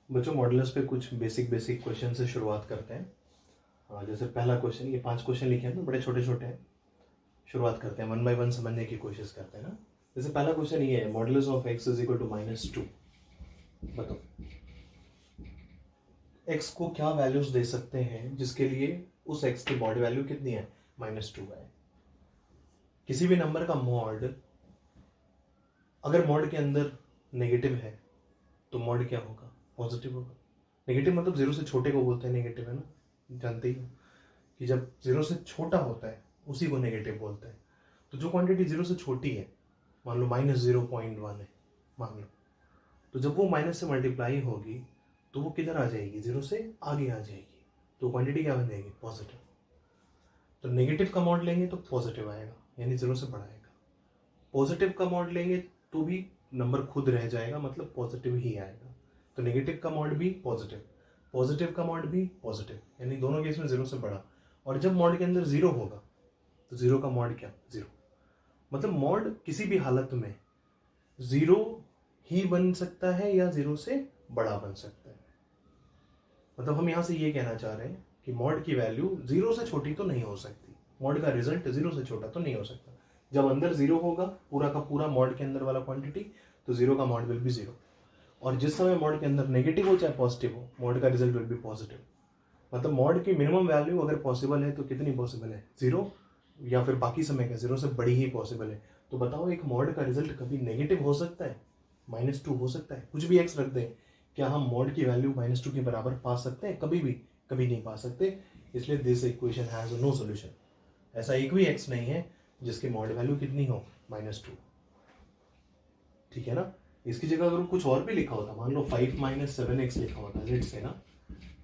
बच्चों मॉडल्स पे कुछ बेसिक क्वेश्चन से शुरुआत करते हैं। जैसे पहला क्वेश्चन, ये 5 क्वेश्चन लिखे हैं, बड़े छोटे छोटे हैं। शुरुआत करते हैं, 1 by 1 समझने की कोशिश करते हैं ना। जैसे पहला क्वेश्चन ये है, modulus of x is equal to -2। बताओ x को क्या वैल्यूज दे सकते हैं जिसके लिए उस x की मॉड वैल्यू कितनी है, -2 है। किसी भी नंबर का मॉड अगर मॉड के अंदर नेगेटिव है तो मॉड क्या होगा, पॉजिटिव होगा। नेगेटिव मतलब 0 से छोटे को बोलते हैं नेगेटिव, है ना, जानते ही हो कि जब 0 से छोटा होता है उसी को नेगेटिव बोलते हैं। तो जो क्वांटिटी 0 से छोटी है, मान लो -0.1 है मान लो, तो जब वो माइनस से मल्टीप्लाई होगी तो वो किधर आ जाएगी, 0 से आगे आ जाएगी, तो क्वांटिटी क्या बन जाएगी, पॉजिटिव। तो नेगेटिव का मॉड लेंगे तो पॉजिटिव आएगा, यानी 0 से बढ़ाएगा। पॉजिटिव का मॉड लेंगे तो भी नंबर खुद रह जाएगा, मतलब पॉजिटिव ही आएगा। तो नेगेटिव का मॉड भी पॉजिटिव, पॉजिटिव का मॉड भी पॉजिटिव, यानी दोनों केस में 0 से बड़ा। और जब मॉड के अंदर 0 होगा तो 0 का मॉड क्या, 0। मतलब मॉड किसी भी हालत में 0 ही बन सकता है या 0 से बड़ा बन सकता है। मतलब हम यहां से ये कहना चाह रहे हैं कि मॉड की वैल्यू 0 से छोटी तो नहीं हो सकती, मॉड का रिजल्ट 0 से छोटा तो नहीं हो सकता। जब अंदर 0 होगा पूरा का पूरा मॉड के अंदर वाला क्वांटिटी, तो 0 का मॉड विल बी 0। और जिस समय मॉड के अंदर नेगेटिव हो चाहे पॉजिटिव हो, मॉड का रिजल्ट विल बी पॉजिटिव। मतलब मॉड की मिनिमम वैल्यू अगर पॉसिबल है तो कितनी पॉसिबल है, 0, या फिर बाकी समय का 0 से बड़ी ही पॉसिबल है। तो बताओ एक मॉड का रिजल्ट कभी नेगेटिव हो सकता है, -2 हो सकता है, कुछ भी x रख दें, क्या हम मॉड की वैल्यू -2 के बराबर पा सकते हैं, कभी भी कभी नहीं पा सकते। इसलिए this equation has no solution. ऐसा एक भी x नहीं है जिसकी मॉड वैल्यू कितनी हो, -2। ठीक है ना। इसकी जगह अगर कुछ और भी लिखा होता, मान लो 5 - 7x लिखा होता लेट्स से ना,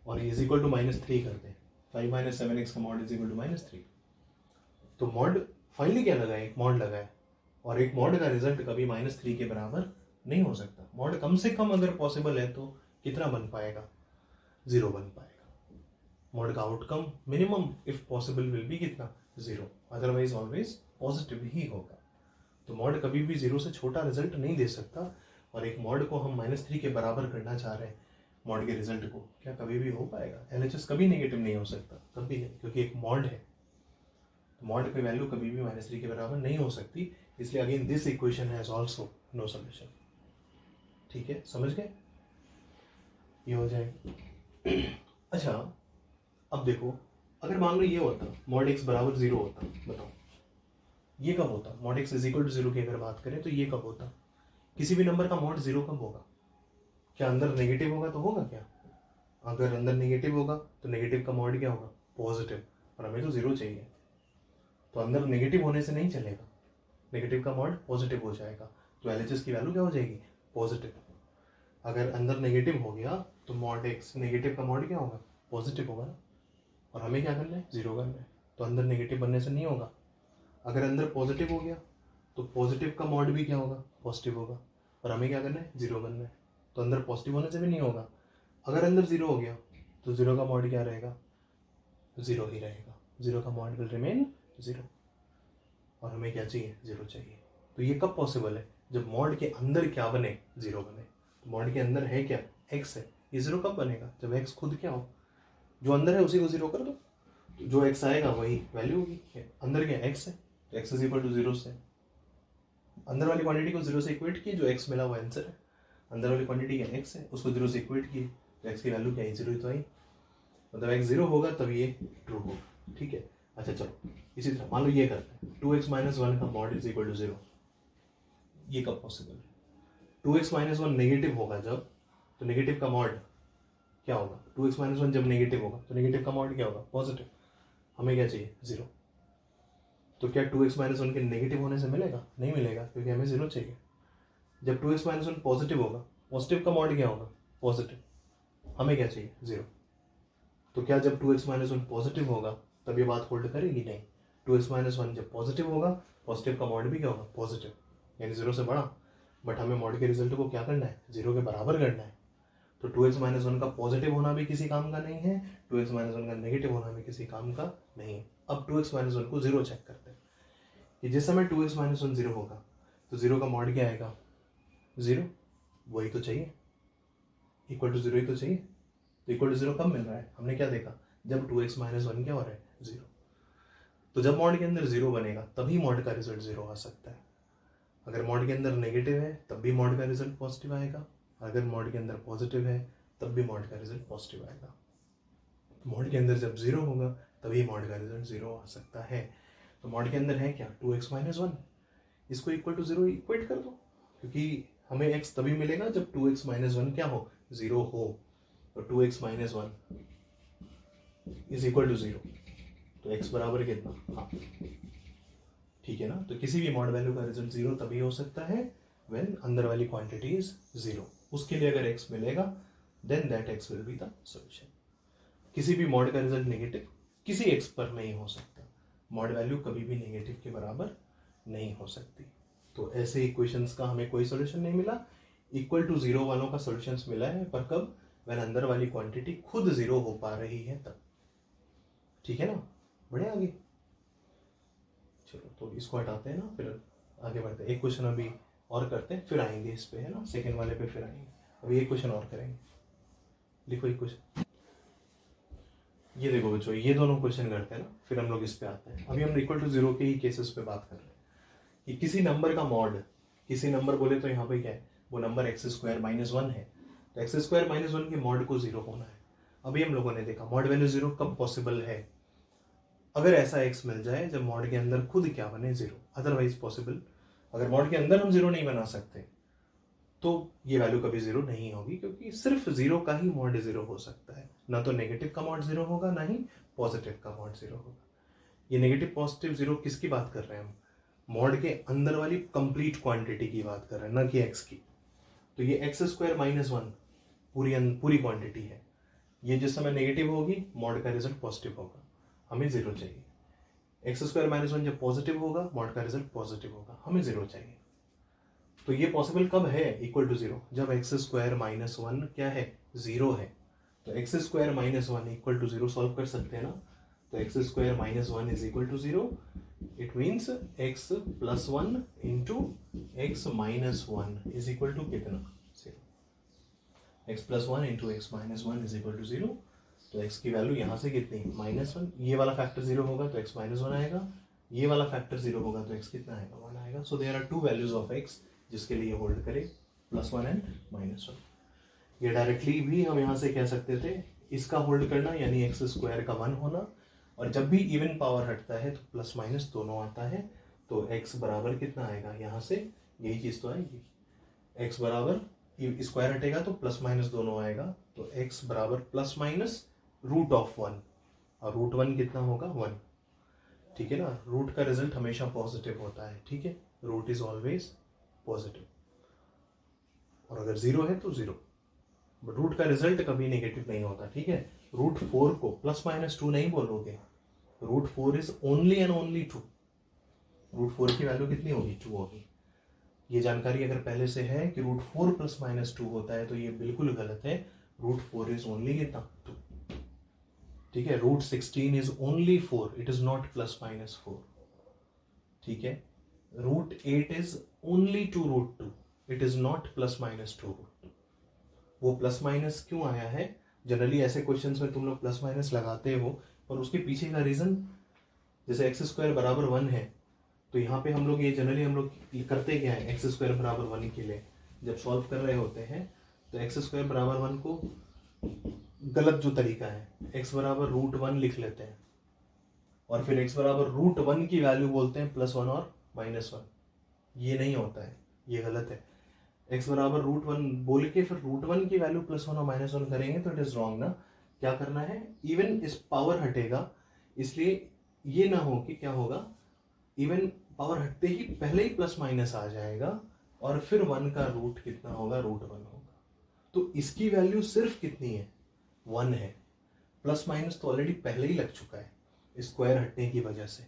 और इज इक्वल टू -3 करते हैं, 5 - 7x का मॉड इज इक्वल टू -3, तो मॉड फाइनली क्या लगा है, एक मॉड लगा है। और एक मॉड का रिजल्ट कभी -3 के बराबर नहीं हो सकता। मॉड कम से कम अगर पॉसिबल है तो कितना बन पाएगा, 0 बन पाएगा। मॉड का outcome minimum if possible will be कितना, 0, अदरवाइज ऑलवेज पॉजिटिव ही होगा। तो मॉड कभी भी 0 से छोटा रिजल्ट नहीं दे सकता। और एक मॉड को हम -3 के बराबर करना चाह रहे हैं, मॉड के रिजल्ट को, क्या कभी भी हो पाएगा। LHS कभी नेगेटिव नहीं हो सकता, कभी है, क्योंकि एक मॉड है। मॉड की वैल्यू कभी भी -3 के बराबर नहीं हो सकती। इसलिए again this equation has also no solution. ठीक है, समझ गए, ये हो जाएगा। अच्छा, अब देखो, अगर मान लो ये होता मॉड x बराबर 0 होता, बताओ ये कब होता, mod x is equal to 0 की अगर बात करें तो ये कब होता। किसी भी नंबर का मॉड 0 कब होगा, क्या अंदर नेगेटिव होगा तो होगा क्या। अगर अंदर नेगेटिव होगा तो नेगेटिव का मॉड क्या होगा, पॉजिटिव, और हमें तो 0 चाहिए। तो तो अंदर नेगेटिव होने से नहीं चलेगा, नेगेटिव का मॉड पॉजिटिव हो जाएगा, तो LHS की वैल्यू क्या हो जाएगी, पॉजिटिव। अगर अंदर नेगेटिव हो गया तो मॉड एक्स, नेगेटिव का मॉड क्या होगा, पॉजिटिव होगा ना, और हमें क्या करना है, जीरो करना है, तो अंदर नेगेटिव बनने से नहीं होगा। अगर अंदर पॉजिटिव हो गया तो पॉजिटिव का मॉड भी क्या होगा, पॉजिटिव होगा, और हमें क्या करना है, जीरो करना है, तो अंदर पॉजिटिव होने से भी नहीं होगा। अगर अंदर जीरो हो गया तो जीरो का मॉड क्या रहेगा, जीरो ही रहेगा, जीरो का मॉड विल रिमेन जीरो, और हमें क्या चाहिए, जीरो चाहिए। तो ये कब पॉसिबल है, जब मॉड के अंदर क्या बने, जीरो बने। तो मॉड के अंदर है क्या, एक्स है, ये जीरो कब बनेगा, जब एक्स खुद क्या हो, जो अंदर है उसी को जीरो कर दो, तो जो एक्स आएगा वही वैल्यू होगी। अंदर क्या एक्स है, तो x is equal to zero से अंदर वाली क्वांटिटी को जीरो से इक्वेट किए, जो एक्स मिला वो आंसर है। अंदर वाली क्वांटिटी क्या एक्स है, उसको जीरो से इक्वेट किए, तो एक्स की वैल्यू क्या है, जीरो ही तो आई, मतलब एक्स जीरो होगा तब ये ट्रू होगा। ठीक है, अच्छा चलो इसी तरह मान लो ये करते हैं, 2x माइनस वन का mod is equal to zero, ये कब पॉसिबल है, 2x माइनस वन नेगेटिव होगा जब, तो नेगेटिव का मॉड क्या होगा, 2x माइनस वन जब नेगेटिव होगा तो नेगेटिव का मॉड क्या होगा, पॉजिटिव, हमें क्या चाहिए, जीरो। तो क्या 2x माइनस वन के नेगेटिव होने से मिलेगा, नहीं मिलेगा, क्योंकि हमें जीरो चाहिए। जब 2x माइनस वन पॉजिटिव होगा, पॉजिटिव का मॉड क्या होगा, पॉजिटिव, हमें क्या चाहिए, जीरो। तो क्या जब 2x माइनस वन पॉजिटिव होगा तब ये बात होल्ड करेगी, नहीं। 2x माइनस वन जब पॉजिटिव होगा, पॉजिटिव का मॉड भी क्या होगा, पॉजिटिव, यानी जीरो से बड़ा, बट हमें मॉड के रिजल्ट को क्या करना है, जीरो के बराबर करना है। तो 2x माइनस वन का पॉजिटिव होना भी किसी काम का नहीं है, 2x माइनस वन का नेगेटिव होना भी किसी काम का नहीं है। अब 2x माइनस वन को जीरो चेक करते हैं कि जिस समय 2x माइनस वन जीरो होगा तो जीरो का मॉड क्या आएगा, जीरो, वही तो चाहिए, इक्वल टू जीरो ही तो चाहिए। तो इक्वल टू जीरो कब मिल रहा है, हमने क्या देखा, जब 2x माइनस वन क्या हो रहा है, जीरो। तो जब मॉड के अंदर जीरो बनेगा तभी मॉड का रिजल्ट जीरो आ सकता है। अगर मॉड के अंदर नेगेटिव है तब भी मॉड का रिजल्ट पॉजिटिव आएगा, अगर मॉड के अंदर पॉजिटिव है तब भी मॉड का रिजल्ट पॉजिटिव आएगा। मॉड के अंदर जब जीरो होगा तभी मॉड का रिजल्ट जीरो आ सकता है। तो मॉड के अंदर है क्या, 2x माइनस वन, इसको इक्वल टू जीरो इक्वेट कर दो, क्योंकि हमें x तभी मिलेगा जब 2x माइनस वन क्या हो, जीरो हो। तो 2x minus one is equal to zero, तो x बराबर कितना, हाँ ठीक है ना। तो किसी भी मॉड वैल्यू का रिजल्ट जीरो तभी हो सकता है व्हेन अंदर वाली क्वांटिटी इज जीरो। उसके लिए अगर x मिलेगा then that x will be the solution. किसी भी मॉड का रिजल्ट नेगेटिव किसी x पर नहीं हो सकता, मॉड वैल्यू कभी भी नेगेटिव के बराबर नहीं हो सकती। तो ऐसे इक्वेशंस का हमें कोई सॉल्यूशन नहीं मिला, इक्वल टू जीरो वालों का सॉल्यूशंस मिला है, पर कब, व्हेन अंदर वाली क्वांटिटी खुद जीरो हो पा रही है तब। ठीक है ना, बढ़े आगे। चलो तो इसको हटाते हैं ना, फिर आगे बढ़ते हैं। एक क्वेश्चन अभी और करते हैं, फिर आएंगे इस पे, है ना, सेकेंड वाले पे फिर आएंगे। अभी एक क्वेश्चन और करेंगे, लिखो एक क्वेश्चन। ये देखो बच्चों, ये दोनों क्वेश्चन करते हैं ना, फिर हम लोग इस पे आते हैं। अभी हम इक्वल टू जीरो के ही केसेस पे बात कर रहे हैं कि किसी नंबर का मॉड, किसी नंबर बोले तो यहाँ पे क्या है, वो number x square minus one है, तो एक्स स्क्वायर माइनस वन के मॉड को जीरो होना है। अभी हम लोगों ने देखा मॉड वैल्यू जीरो कब पॉसिबल है, अगर ऐसा एक्स मिल जाए जब मॉड के अंदर खुद क्या बने, जीरो, अदरवाइज पॉसिबल। अगर मॉड के अंदर हम जीरो नहीं बना सकते तो ये वैल्यू कभी जीरो नहीं होगी, क्योंकि सिर्फ जीरो का ही मॉड जीरो हो सकता है, ना तो नेगेटिव का मॉड जीरो होगा ना ही पॉजिटिव का मॉड जीरो होगा। ये नेगेटिव पॉजिटिव जीरो किसकी बात कर रहे हैं हम, मॉड के अंदर वाली कंप्लीट क्वांटिटी की बात कर रहे हैं, ना कि एक्स की। तो ये एक्स स्क्वायर माइनस वन पूरी क्वांटिटी है, ये जिस समय नेगेटिव होगी मॉड का रिजल्ट पॉजिटिव होगा, हमें जीरो चाहिए। एक्स स्क्वायर माइनस वन जब पॉजिटिव होगा मॉड का रिजल्ट पॉजिटिव होगा, हमें जीरो चाहिए। तो ये पॉसिबल कब है इक्वल टू जीरो, जब एक्स स्क्वायर माइनस वन क्या है, जीरो है। तो x square minus one equal to zero solve कर सकते हैं ना, तो x square minus one is equal to zero, it means x plus one into x minus one is equal to कितना, zero. X plus one into x minus one is equal to zero, तो एक्स की वैल्यू यहाँ से कितनी, माइनस वन, ये वाला फैक्टर जीरो होगा तो एक्स माइनस वन आएगा, ये वाला फैक्टर जीरो होगा तो एक्स कितना आएगा, वन आएगा। So there are two values of x जिसके लिए होल्ड करे, plus one and minus one. ये डायरेक्टली भी हम यहाँ से कह सकते थे, इसका होल्ड करना यानी एक्स स्क्वायर का वन होना, और जब भी इवन पावर हटता है तो प्लस माइनस दोनों आता है, तो एक्स बराबर कितना आएगा, यहाँ से यही चीज़ तो आएगी, एक्स बराबर स्क्वायर हटेगा तो प्लस माइनस दोनों आएगा, तो एक्स बराबर plus minus root of one, और रूट वन कितना होगा, वन। ठीक है ना, रूट का रिजल्ट हमेशा पॉजिटिव होता है, ठीक है, रूट इज ऑलवेज पॉजिटिव, और अगर जीरो है तो जीरो, बट रूट का रिजल्ट कभी नेगेटिव नहीं होता, ठीक है। रूट 4 को +-2 नहीं बोलोगे, root 4 is only and only 2, root 4 की वैल्यू कितनी होगी, 2 होगी। ये जानकारी अगर पहले से है कि रूट 4 +-2 होता है तो ये बिल्कुल गलत है, रूट 4 इज ओनली कितना, 2, ठीक है। Root 16 is only 4, it is not +-4, ठीक है। Root 8 is only 2 root 2, it is not +-2 root 2। वो प्लस माइनस क्यों आया है, जनरली ऐसे क्वेश्चंस में तुम लोग प्लस माइनस लगाते हो, और उसके पीछे का रीजन, जैसे x² बराबर 1 है, तो यहाँ पे हम लोग ये जनरली हम लोग करते क्या है, x² बराबर 1 के लिए जब सॉल्व कर रहे होते हैं तो x² बराबर 1 को गलत जो तरीका है, x बराबर √1 लिख लेते हैं, और फिर x बराबर √1 की वैल्यू बोलते हैं +1 और -1, ये नहीं होता है, ये गलत है। x बराबर √1 बोल के फिर √1 की वैल्यू +1 और -1 करेंगे तो इट इज रॉन्ग ना। क्या करना है, इवन इस पावर हटेगा, इसलिए ये ना हो कि क्या होगा, इवन पावर हटते ही पहले ही प्लस माइनस आ जाएगा, और फिर 1 का रूट कितना होगा, √1 होगा, तो इसकी वैल्यू सिर्फ कितनी है, 1 है, प्लस माइनस तो ऑलरेडी पहले ही लग चुका है स्क्वायर हटने की वजह से,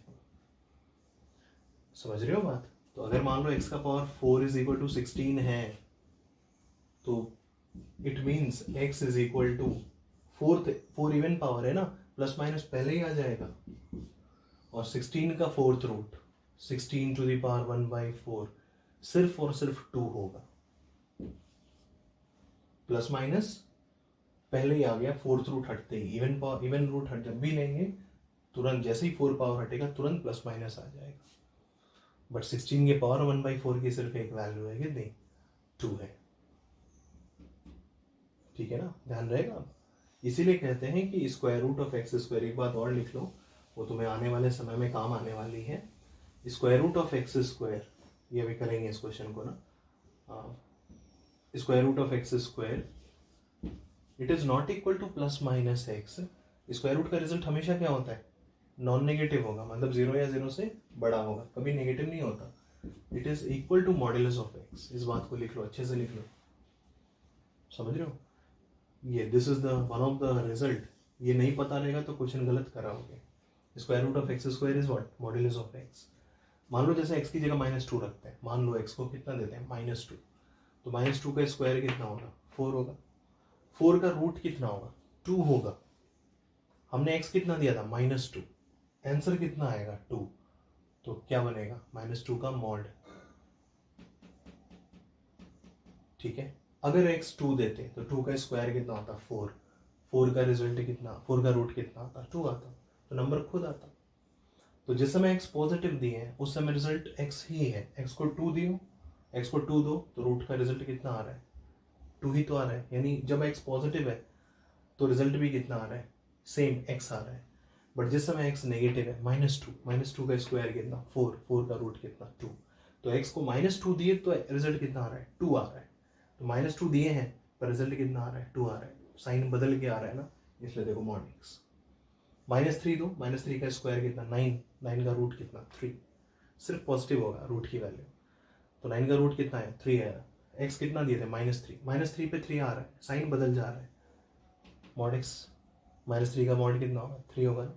समझ रहे हो बात। तो अगर मान लो x का पावर 4 = 16 है, तो it means x = 4 even power है ना, प्लस माइनस पहले ही आ जाएगा, और 16 का 4th root 16 to the power 1/4 सिर्फ और सिर्फ 2 होगा, प्लस माइनस पहले ही आ गया 4th रूट हटते ही, इवन रूट हट जब भी लेंगे तुरंत, जैसे ही 4 पावर हटेगा तुरंत प्लस माइनस आ जाएगा, बट 16 के पावर 1/4 की सिर्फ एक वैल्यू है कितनी, 2 है, ठीक है ना, ध्यान रहेगा। इसीलिए कहते हैं कि √(x²), एक बात और लिख लो, वो तुम्हें आने वाले समय में काम आने वाली है, √(x²), ये भी करेंगे इस क्वेश्चन को ना, √(x²) it is not equal to +-x, square root का रिजल्ट हमेशा क्या होता है, नॉन नेगेटिव होगा, मतलब 0 या 0 से बड़ा होगा, कभी नेगेटिव नहीं होता, it is equal to modulus of x, इस बात को लिख लो, अच्छे से लिख लो, समझ रहे हो, ये this is the one of the result, ये नहीं पता रहेगा तो क्वेश्चन गलत कराओगे। √(x²) is what, modulus of x। मान लो जैसे x की जगह -2 रखते हैं, मान लो x को कितना देते हैं, -2, तो -2 का स्क्वायर कितना होगा, 4 होगा, 4 का रूट कितना होगा, 2 होगा, हमने x कितना दिया था, -2, आंसर कितना आएगा, 2, तो क्या बनेगा, -2 का मॉड, ठीक है। अगर x 2 देते तो 2 का स्क्वायर कितना होता, 4, 4 का रिजल्ट कितना, 4 का रूट कितना आता, 2 आता, तो नंबर खुद आता। तो जिस समय x पॉजिटिव दिए हैं उस समय रिजल्ट x ही है, x को 2 दियो, x को 2 दो तो रूट का रिजल्ट कितना आ रहा है, 2 ही तो आ रहा है, यानी जब x पॉजिटिव है तो रिजल्ट भी कितना आ रहा है, सेम x आ रहा है, बट जिस समय x नेगेटिव है, -2 का स्क्वायर कितना, 4, 4 का रूट कितना, 2, तो x को -2 दिए तो रिजल्ट कितना आ रहा है, 2 आ रहा है, तो -2 दिए हैं पर रिजल्ट कितना आ रहा है, 2 आ रहा है, साइन बदल के आ रहा है ना, इसलिए देखो मॉड x, -3 दो, -3 का स्क्वायर कितना, 9, 9 का रूट कितना, 3, सिर्फ पॉजिटिव होगा रूट की वैल्यू, तो 9 का रूट कितना है, 3 है, x कितना दिए थे, -3 पे 3 आ रहा है, साइन बदल जा रहा है, मॉड x, -3 का मॉड कितना होगा, 3 होगा ना,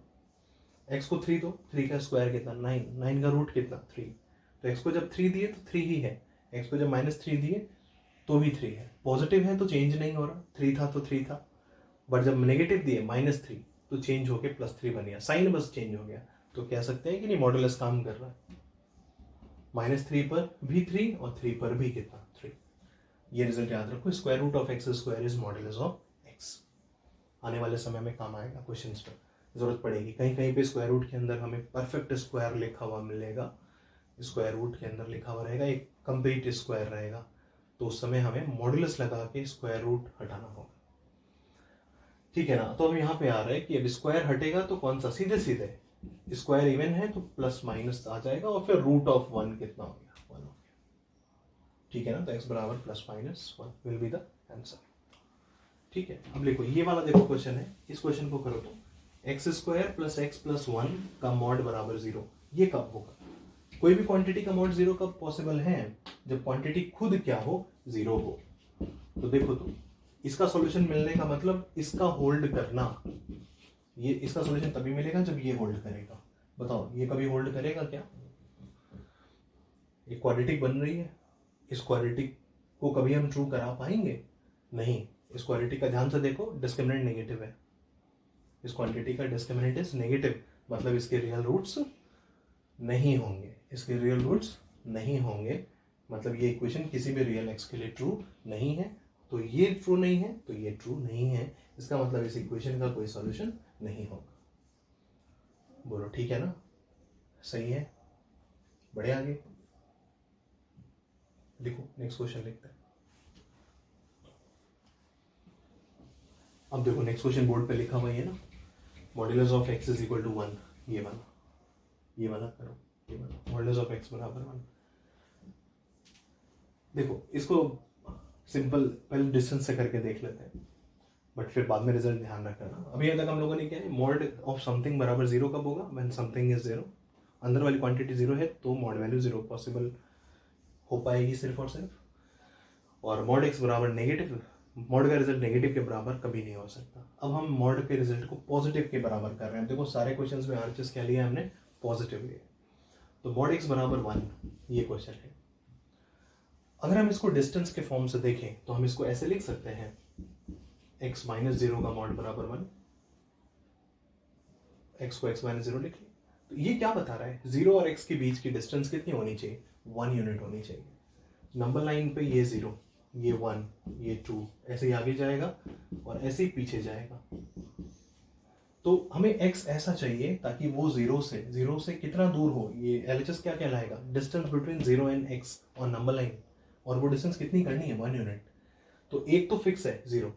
x को 3 दो, 3 का स्क्वायर कितना, 9, 9 का रूट कितना, 3, तो x को जब 3 दिए तो 3 ही है, x को जब -3 दिए तो भी 3 है, पॉजिटिव है तो चेंज नहीं हो रहा, 3 था तो 3 था, बट जब नेगेटिव दिए -3 तो चेंज होके +3 बन गया, साइन बस चेंज हो गया, तो कह सकते हैं कि नहीं मॉडुलस काम कर रहा है, -3 पर भी 3 और 3 पर भी कितना, 3, ये रिजल्ट याद रखो, √(x² is modulus of x, आने वाले समय में काम आएगा, क्वेश्चंस पर जरूरत पड़ेगी, कहीं कहीं पे स्क्वायर रूट के अंदर हमें परफेक्ट स्क्वायर लिखा हुआ मिलेगा, स्क्वायर रूट के अंदर लिखा हुआ रहेगा एक कंप्लीट स्क्वायर रहेगा, तो उस समय हमें मॉडुलस लगा के स्क्वायर रूट हटाना होगा, ठीक है ना। तो अब यहाँ पे आ रहा है कि अब स्क्वायर हटेगा तो कौन सा, सीधे सीधे स्क्वायर इवन है तो प्लस माइनस आ जाएगा, और फिर √(1) कितना हो गया, 1 हो गया, ठीक है ना, तो x बराबर +-1 विल बी द आंसर, ठीक है। अब देखो ये वाला देखो क्वेश्चन है, इस क्वेश्चन को करो तो x square plus x plus one का मॉड बराबर 0, ये कब होगा? कोई भी क्वांटिटी का मॉड 0 कब पॉसिबल है? जब क्वांटिटी खुद क्या हो, 0 हो। तो देखो, तो इसका सॉल्यूशन मिलने का मतलब इसका होल्ड करना, ये इसका सॉल्यूशन तभी मिलेगा जब ये होल्ड करेगा। बताओ ये कभी होल्ड करेगा क्या? एक क्वाड्रेटिक बन रही है, इस क्वाड्रेटिक को कभी हम ट्रू करा पाएंगे? नहीं। इस क्वाड्रेटिक का ध्यान से देखो, डिस्क्रिमिनेंट नेगेटिव है, इस क्वांटिटी का डिस्क्रिमिनेंट इज नेगेटिव, मतलब इसके रियल रूट्स नहीं होंगे, इसके रियल रूट्स नहीं होंगे, मतलब ये इक्वेशन किसी भी रियल एक्स के लिए ट्रू नहीं है। तो ये ट्रू नहीं है, तो ये ट्रू नहीं है, इसका मतलब इस इक्वेशन का कोई सॉल्यूशन नहीं होगा। बोलो ठीक है ना? सही है, बढ़े आगे। देखो नेक्स्ट क्वेश्चन लिखते हैं। अब देखो नेक्स्ट क्वेश्चन बोर्ड पे लिखा हुआ है ना, modulus of x is equal to 1, ये वाला करो, ये वाला मॉड्यूलस ऑफ एक्स बराबर 1। देखो इसको सिंपल पहले डिस्टेंस से करके देख लेते हैं, बट फिर बाद में रिजल्ट ध्यान रखना। अभी तक हम लोगों ने क्या है, मॉड ऑफ समथिंग बराबर 0 कब होगा? व्हेन समथिंग इज 0, अंदर वाली क्वांटिटी 0 है तो मॉड वैल्यू 0 पॉसिबल हो पाएगी सिर्फ और सिर्फ। और मॉड एक्स बराबर नेगेटिव, मॉड का रिजल्ट नेगेटिव के बराबर कभी नहीं हो सकता। अब हम मॉड के रिजल्ट को पॉजिटिव के बराबर कर रहे हैं। देखो सारे क्वेश्चंस में आरएचएस क्या लिया हमने? पॉजिटिव लिया। तो मॉड एक्स बराबर 1, ये क्वेश्चन है। अगर हम इसको डिस्टेंस के फॉर्म से देखें तो हम इसको ऐसे लिख सकते हैं, x माइनस 0 का मॉड बराबर 1, x को x माइनस 0 लिख लिया। तो ये क्या बता रहा है? 0 और x के बीच की डिस्टेंस कितनी होनी चाहिए? 1 यूनिट होनी चाहिए। नंबर लाइन पे ये 0, ये 1, ये 2, ऐसे ही आगे जाएगा और ऐसे ही पीछे जाएगा। तो हमें x ऐसा चाहिए ताकि वो 0 से कितना दूर हो, ये LHS क्या कहलाएगा? डिस्टेंस बिटवीन 0 एंड x और नंबर लाइन, और वो डिस्टेंस कितनी करनी है? 1 यूनिट। तो एक तो फिक्स है 0।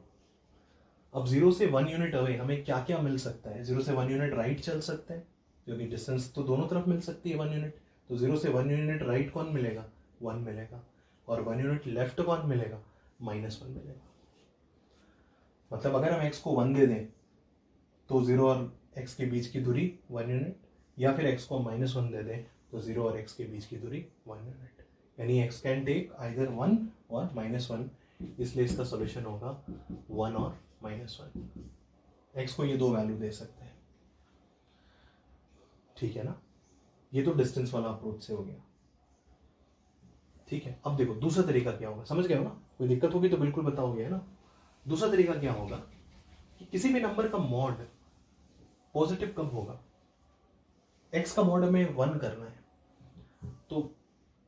अब 0 से 1 यूनिट अवे हमें क्या क्या मिल सकता है? 0 से 1 यूनिट राइट चल सकते हैं, क्योंकि डिस्टेंस तो दोनों तरफ मिल सकती है 1 यूनिट। तो 0 से 1 यूनिट राइट कौन मिलेगा? 1 मिलेगा। और 1 यूनिट लेफ्ट कौन मिलेगा? -1 मिलेगा। मतलब अगर हम x को 1 दे दें तो 0 और x के बीच की दूरी 1 यूनिट, या फिर x को -1 दे दें तो 0 और x के बीच की दूरी 1 यूनिट। यानी x कैन टेक आइदर 1 और -1, इसलिए इसका सॉल्यूशन होगा 1 और -1। x को ये दो वैल्यू दे सकते हैं, ठीक है ना? ये तो डिस्टेंस वाला अप्रोच से हो गया, ठीक है। अब देखो दूसरा तरीका क्या होगा, समझ गए हो ना? कोई दिक्कत होगी तो बिल्कुल बताओगे, है ना? दूसरा तरीका क्या होगा कि किसी भी नंबर का मॉड पॉजिटिव कब होगा? x का मॉड हमें 1 करना है, तो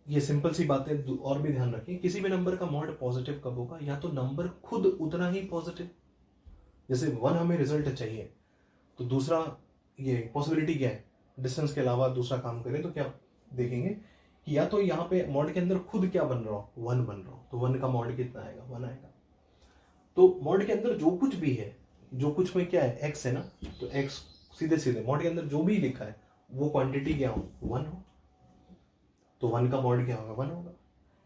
ये सिंपल सी बातें और भी ध्यान रखें। किसी भी नंबर का मॉड पॉजिटिव कब होगा? या तो नंबर खुद उतना ही पॉजिटिव, जैसे 1 हमें रिजल्ट चाहिए, तो दूसरा ये पॉसिबिलिटी क्या है? डिस्टेंस के अलावा दूसरा काम करें तो क्या देखेंगे कि या तो यहाँ पे मॉड के अंदर खुद क्या बन रहा हो? 1 बन रहा हो, तो 1 का मॉड कितना आएगा? 1 आएगा। तो मॉड के अंदर जो कुछ भी है, जो कुछ में क्या है? x है ना, तो x सीधे सीधे मॉड के अंदर जो भी लिखा है वो क्वांटिटी क्या हो? 1 हो, तो 1 का मॉड क्या होगा? 1 होगा।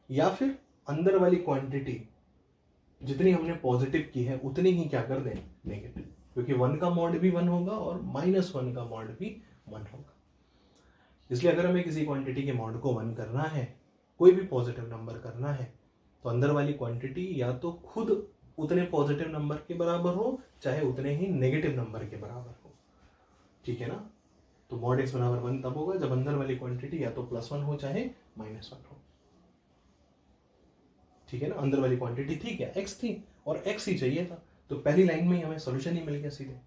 या फिर अंदर वाली क्वांटिटी जितनी हमने पॉजिटिव की है उतनी ही क्या कर दें? नेगेटिव, क्योंकि 1 का मॉड भी 1 होगा और -1 का मॉड भी 1 होगा। इसलिए अगर हमें किसी क्वांटिटी के मॉड को 1 करना है, कोई भी पॉजिटिव नंबर करना है, तो अंदर वाली क्वांटिटी या तो खुद उतने पॉजिटिव नंबर के बराबर हो, चाहे उतने ही नेगेटिव नंबर के बराबर हो, ठीक है ना? तो मॉड x बराबर 1 तब होगा जब अंदर वाली क्वांटिटी या तो +1 हो चाहे -1 हो, ठीक है ना? अंदर वाली क्वांटिटी थी क्या? x थी, और x ही चाहिए था, तो पहली लाइन में ही हमें सॉल्यूशन ही मिल गया सीधे।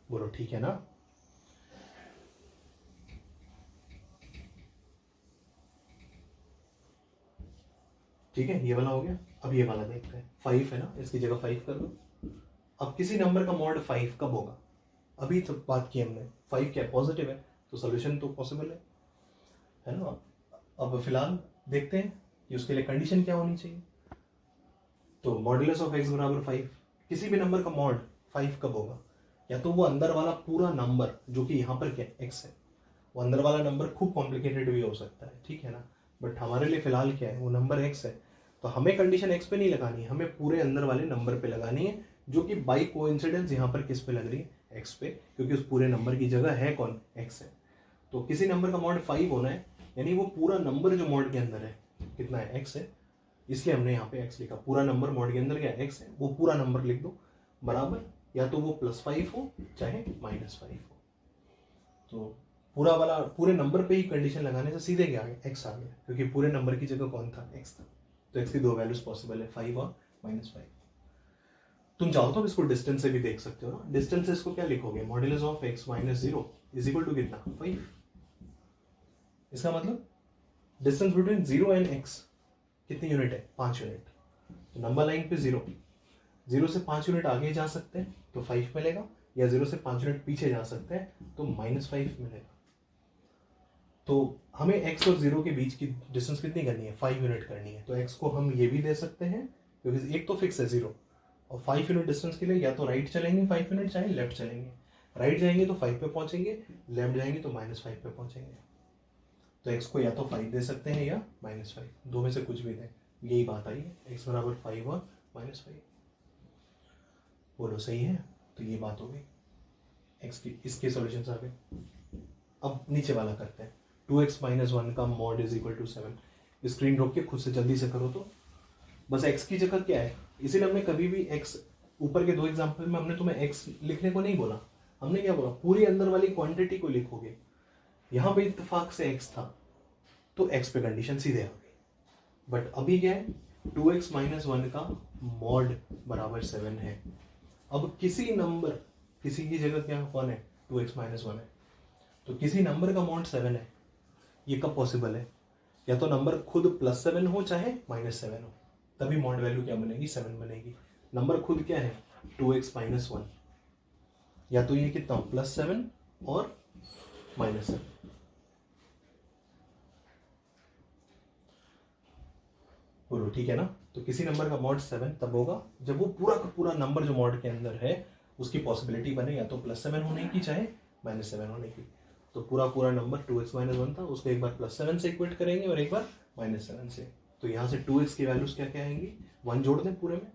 बोलो ठीक है ना? ठीक है, ये वाला हो गया। अब ये वाला देखते हैं, 5 है ना, इसकी जगह 5 कर दो। अब किसी नंबर का मॉड 5 कब होगा? अभी तो बात की हमने, 5 क्या पॉजिटिव है, तो सॉल्यूशन तो पॉसिबल है ना? अब फिलहाल देखते हैं कि उसके लिए कंडीशन क्या होनी चाहिए। तो मॉड्यूलस ऑफ x बराबर 5, किसी भी नंबर का मॉड 5 कब होगा? या तो वो अंदर वाला पूरा नंबर जो कि यहाँ पर क्या x है, वो अंदर वाला नंबर खूब कॉम्प्लिकेटेड भी हो सकता है, ठीक है ना? बट हमारे लिए फिलहाल क्या है, वो नंबर x है, तो हमें कंडीशन x पे नहीं लगानी है, हमें पूरे अंदर वाले नंबर पे लगानी है, जो कि बाई कोइंसिडेंस यहाँ पर किस पे लग रही है? एक्स पे, क्योंकि उस पूरे नंबर की जगह है कौन, एक्स है। तो किसी नंबर का मॉड 5 होना है, यानी वो पूरा नंबर जो मॉड के अंदर है कितना है, एक्स है, इसलिए हमने यहाँ पे एक्स लिखा। पूरा नंबर मॉड के अंदर क्या एक्स है, वो पूरा नंबर लिख दो बराबर, या तो वो +5 हो चाहे -5 हो। तो पूरा वाला पूरे नंबर पे ही कंडीशन लगाने से सीधे क्या आ गया, एक्स आ गया, क्योंकि पूरे नंबर की जगह कौन था, एक्स था। तो एक्स की दो वैल्यूज पॉसिबल है, 5 और -5। तुम चाहो तो इसको डिस्टेंस से भी देख सकते हो ना। डिस्टेंस से इसको क्या लिखोगे, modulus of x - 0 is equal to कितना, 5। इसका मतलब डिस्टेंस बिटवीन 0 एंड x कितनी यूनिट है, 5 यूनिट। तो नंबर लाइन पे 0 से 5 यूनिट आगे जा सकते हैं तो 5 मिलेगा, या 0 से 5 यूनिट पीछे जा सकते हैं तो -5 मिलेगा। तो हमें x और 0 के बीच की डिस्टेंस कितनी करनी है, 5 यूनिट करनी है। तो x को हम ये भी दे सकते हैं, क्योंकि एक तो फिक्स है 0, और 5 यूनिट डिस्टेंस के लिए या तो राइट चलेंगे 5 यूनिट, चाहे लेफ्ट चलेंगे। राइट जाएंगे तो 5 पे पहुंचेंगे, लेफ्ट जाएंगे तो -5 पे पहुंचेंगे। तो x को या तो 5 दे सकते हैं या -5, दो में से कुछ भी दें। यही बात आई है, x बराबर 5 और -5। बोलो सही है। तो ये बात हो गई x की, इसके सॉल्यूशन आ गए। अब नीचे वाला करते हैं, 2x - 1 का mod is equal to 7। Screen रोक के खुद से जल्दी से करो। तो बस x की जगह क्या है, इसीलिए हमने कभी भी x, ऊपर के 2 एग्जाम्पल में हमने तुम्हें x लिखने को नहीं बोला। हमने क्या बोला, पूरी अंदर वाली क्वांटिटी को लिखोगे। यहां पे इत्तेफाक से x था तो x पे कंडीशन सीधे आ गई। बट अभी क्या है, 2x - 1 का मॉड बराबर 7 है। अब किसी नंबर, किसी की जगह क्या कौन है, 2x - 1 है, तो किसी नंबर का मॉड 7 है। ये कब पॉसिबल है, या तो नंबर खुद +7 हो चाहे -7 हो, तभी मॉड वैल्यू क्या बनेगी, 7 बनेगी। नंबर खुद क्या है, 2x - 1, या तो ये कितना +7 और -7। बोलो ठीक है ना। तो किसी नंबर का मॉड 7 तब होगा जब वो पूरा का पूरा नंबर जो मॉड के अंदर है उसकी पॉसिबिलिटी बने या तो +7 होने की चाहे -7 होने की। तो पूरा नंबर 2x - 1 था, उसको एक बार +7 से इक्वेट करेंगे और एक बार -7 से। तो यहाँ से 2x की वैल्यूज क्या क्या आएंगी, 1 जोड़ दें पूरे में,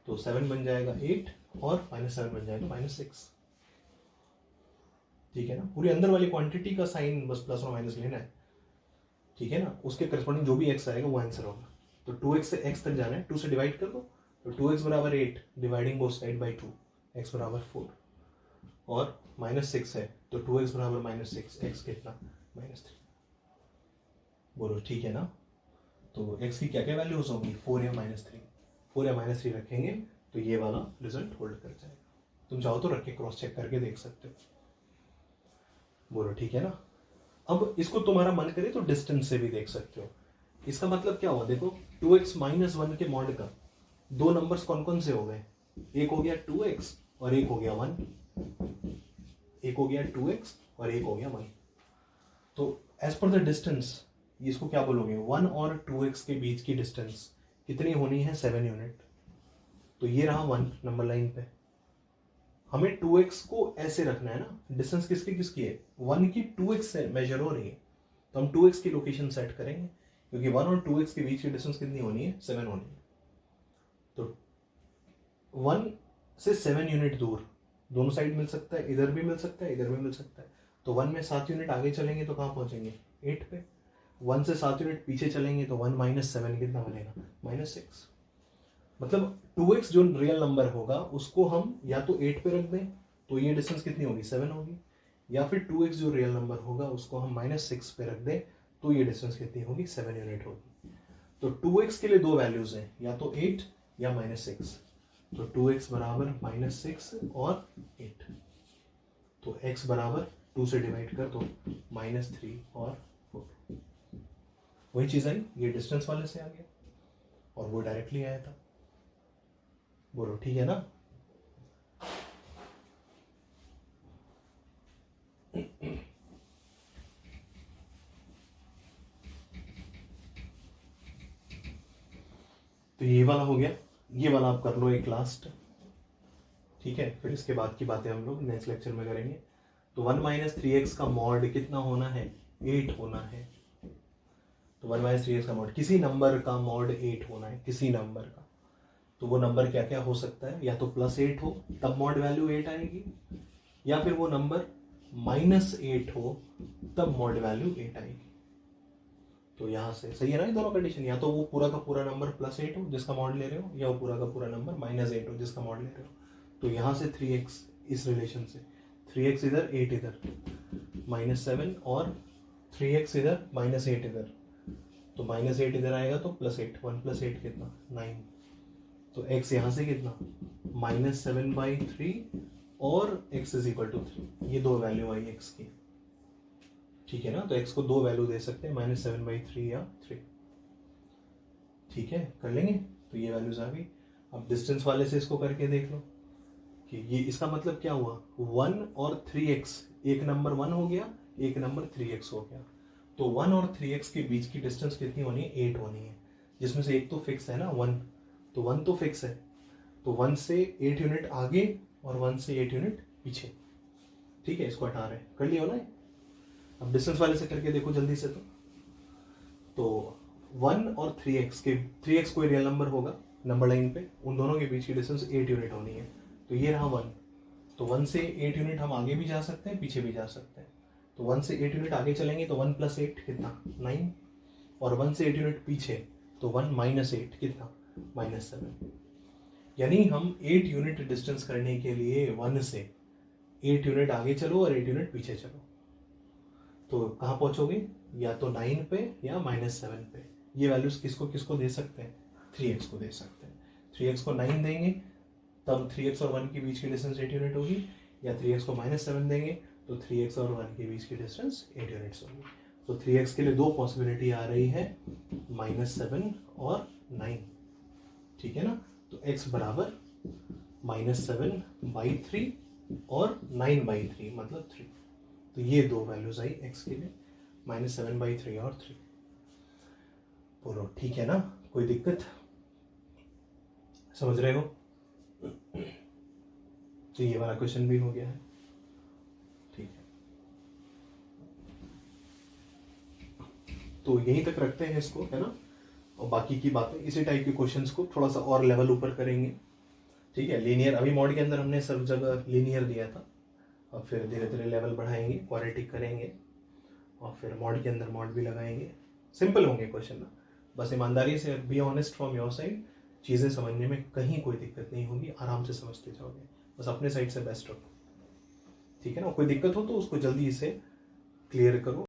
तो 7 बन जाएगा 8 और -7 बन जाएगा -6। ठीक है ना। पूरी अंदर वाली क्वांटिटी का साइन बस प्लस और माइनस लेना है, ठीक है ना। उसके करस्पॉन्डिंग जो भी एक्स आएगा वो आंसर होगा। तो 2x से x तक जाना है, 2 से डिवाइड कर दो, तो 2x बराबर 8 dividing both side by 2, x बराबर 4, और -6 है तो 2x बराबर -6, x कितना -3। बोलो ठीक है ना। तो x की क्या क्या वैल्यूज होंगी, 4 या -3। 4 या -3 रखेंगे तो ये वाला रिजल्ट होल्ड कर जाएगा। तुम चाहो तो रख के क्रॉस चेक करके देख सकते हो। बोलो ठीक है ना। अब इसको तुम्हारा मन करे तो डिस्टेंस से भी देख सकते हो। इसका मतलब क्या हुआ, देखो 2x - 1 के मॉड का दो नंबर्स कौन कौन से हो गए, एक हो गया 2x और एक हो गया 1, एक हो गया 2x और एक हो गया 1। तो एज पर द डिस्टेंस इसको क्या बोलोगे, 1 और 2x के बीच की डिस्टेंस कितनी होनी है, 7 यूनिट। तो ये रहा 1 नंबर लाइन पे। हमें 2x को ऐसे रखना है ना, डिस्टेंस किसकी किसकी है, 1 की 2x से मेजर हो रही है, तो हम 2x की लोकेशन सेट करेंगे, क्योंकि 1 और 2x के बीच की डिस्टेंस कितनी होनी है, 7 होनी है। तो 1 से 7 यूनिट दूर, दोनों साइड मिल सकता है, इधर भी मिल सकता है, इधर भी मिल सकता है। तो 1 में 7 यूनिट आगे चलेंगे तो कहाँ पहुंचेंगे, 8 पे। 1 से 7 यूनिट पीछे चलेंगे तो 1 - 7 कितना बनेगा, -6। मतलब 2x जो रियल नंबर होगा उसको हम या तो 8 पे रख दें तो ये डिस्टेंस कितनी होगी, 7 होगी, या फिर 2x जो रियल नंबर होगा उसको हम -6 पे रख दें तो ये डिस्टेंस कितनी होगी, 7 यूनिट होगी। तो 2x के लिए दो वैल्यूज हैं, या तो 8 या -6। तो 2x बराबर -6 और 8। तो x बराबर 2 से डिवाइड कर दो, -3 और 4। वही चीज आई, ये डिस्टेंस वाले से आ गया और वो डायरेक्टली आया था। बोलो ठीक है ना। तो ये वाला हो गया, ये वाला आप कर लो एक लास्ट, ठीक है। फिर इसके बाद की बातें हम लोग नेक्स्ट लेक्चर में करेंगे। तो 1 - 3x का मॉड कितना होना है, 8 होना है। तो 1 - 3x का मॉड, किसी नंबर का मॉड 8 होना है, किसी नंबर का। तो वो नंबर क्या क्या हो सकता है, या तो +8 हो तब मॉड वैल्यू 8 आएगी, या फिर वो नंबर -8 हो तब मॉड वैल्यू 8 आएगी। तो यहाँ से सही है ना ये दोनों कंडीशन, या तो वो पूरा का पूरा नंबर +8 हो जिसका मॉड ले रहे हो, या वो पूरा का पूरा नंबर -8 हो जिसका मॉड ले रहे हो। तो यहाँ से 3x इस रिलेशन से 3x इधर 8 इधर -7 और 3x इधर -8 इधर, तो -8 इधर आएगा तो +8, 1 + 8 कितना 9। तो x यहाँ से कितना -7/3 और x = 3, ये दो वैल्यू आई x की। ठीक है ना, तो x को दो वैल्यू दे सकते हैं -7/3 या 3। ठीक है, कर लेंगे। तो ये वैल्यूज आ गई। अब डिस्टेंस वाले से इसको करके देख लो कि ये इसका मतलब क्या हुआ, 1 और 3x, एक नंबर 1 हो गया, एक नंबर 3x हो गया। तो 1 और 3x के बीच की डिस्टेंस कितनी होनी है, 8 होनी है, जिसमें से एक तो फिक्स है ना 1, तो 1 तो फिक्स है, तो 1 से 8 यूनिट आगे और 1 से 8 यूनिट पीछे। ठीक है, इसको हटा रहे हैं, कर लिया ना। अब डिस्टेंस वाले से करके देखो जल्दी से। तो 1 और 3x कोई रियल नंबर होगा नंबर लाइन पे, उन दोनों के बीच की डिस्टेंस 8 यूनिट होनी है। तो ये रहा 1, तो 1 से 8 यूनिट हम आगे भी जा सकते हैं, पीछे भी जा सकते हैं। तो 1 से 8 यूनिट आगे चलेंगे तो 1 + 8 कितना 9, और 1 से 8 यूनिट पीछे तो 1 - 8 कितना -7। यानी हम 8 यूनिट डिस्टेंस करने के लिए 1 से 8 यूनिट आगे चलो और 8 यूनिट पीछे चलो, तो कहाँ पहुंचोगे, या तो 9 पे या -7 पे। ये वैल्यूज किसको किसको दे सकते हैं, 3x को दे सकते हैं। 3x को 9 देंगे तब 3x और 1 के बीच की डिस्टेंस 8 यूनिट होगी, या 3x को -7 देंगे तो 3x और 1 के बीच की डिस्टेंस 8 यूनिट्स होगी। तो 3x के लिए दो पॉसिबिलिटी आ रही है, -7 और 9। ठीक है ना, तो x बराबर -7/3 और 9/3 मतलब 3। तो ये दो वैल्यूज आई x के लिए, -7/3 और 3। बोलो ठीक है ना, कोई दिक्कत, समझ रहे हो। तो ये वाला क्वेश्चन भी हो गया है। ठीक है, तो यहीं तक रखते हैं इसको, है ना। और बाकी की बातें इसी टाइप के क्वेश्चंस को थोड़ा सा और लेवल ऊपर करेंगे। ठीक है, लीनियर अभी मॉड के अंदर हमने सब जगह लीनियर दिया था, और फिर धीरे धीरे लेवल बढ़ाएंगे, क्वाड्रेटिक करेंगे, और फिर मॉड के अंदर मॉड भी लगाएंगे। सिंपल होंगे क्वेश्चन ना, बस ईमानदारी से be honest from your side, चीज़ें समझने में कहीं कोई दिक्कत नहीं होगी, आराम से समझते जाओगे, बस अपने साइड से बेस्ट रखो। ठीक है ना, कोई दिक्कत हो तो उसको जल्दी से क्लियर करो।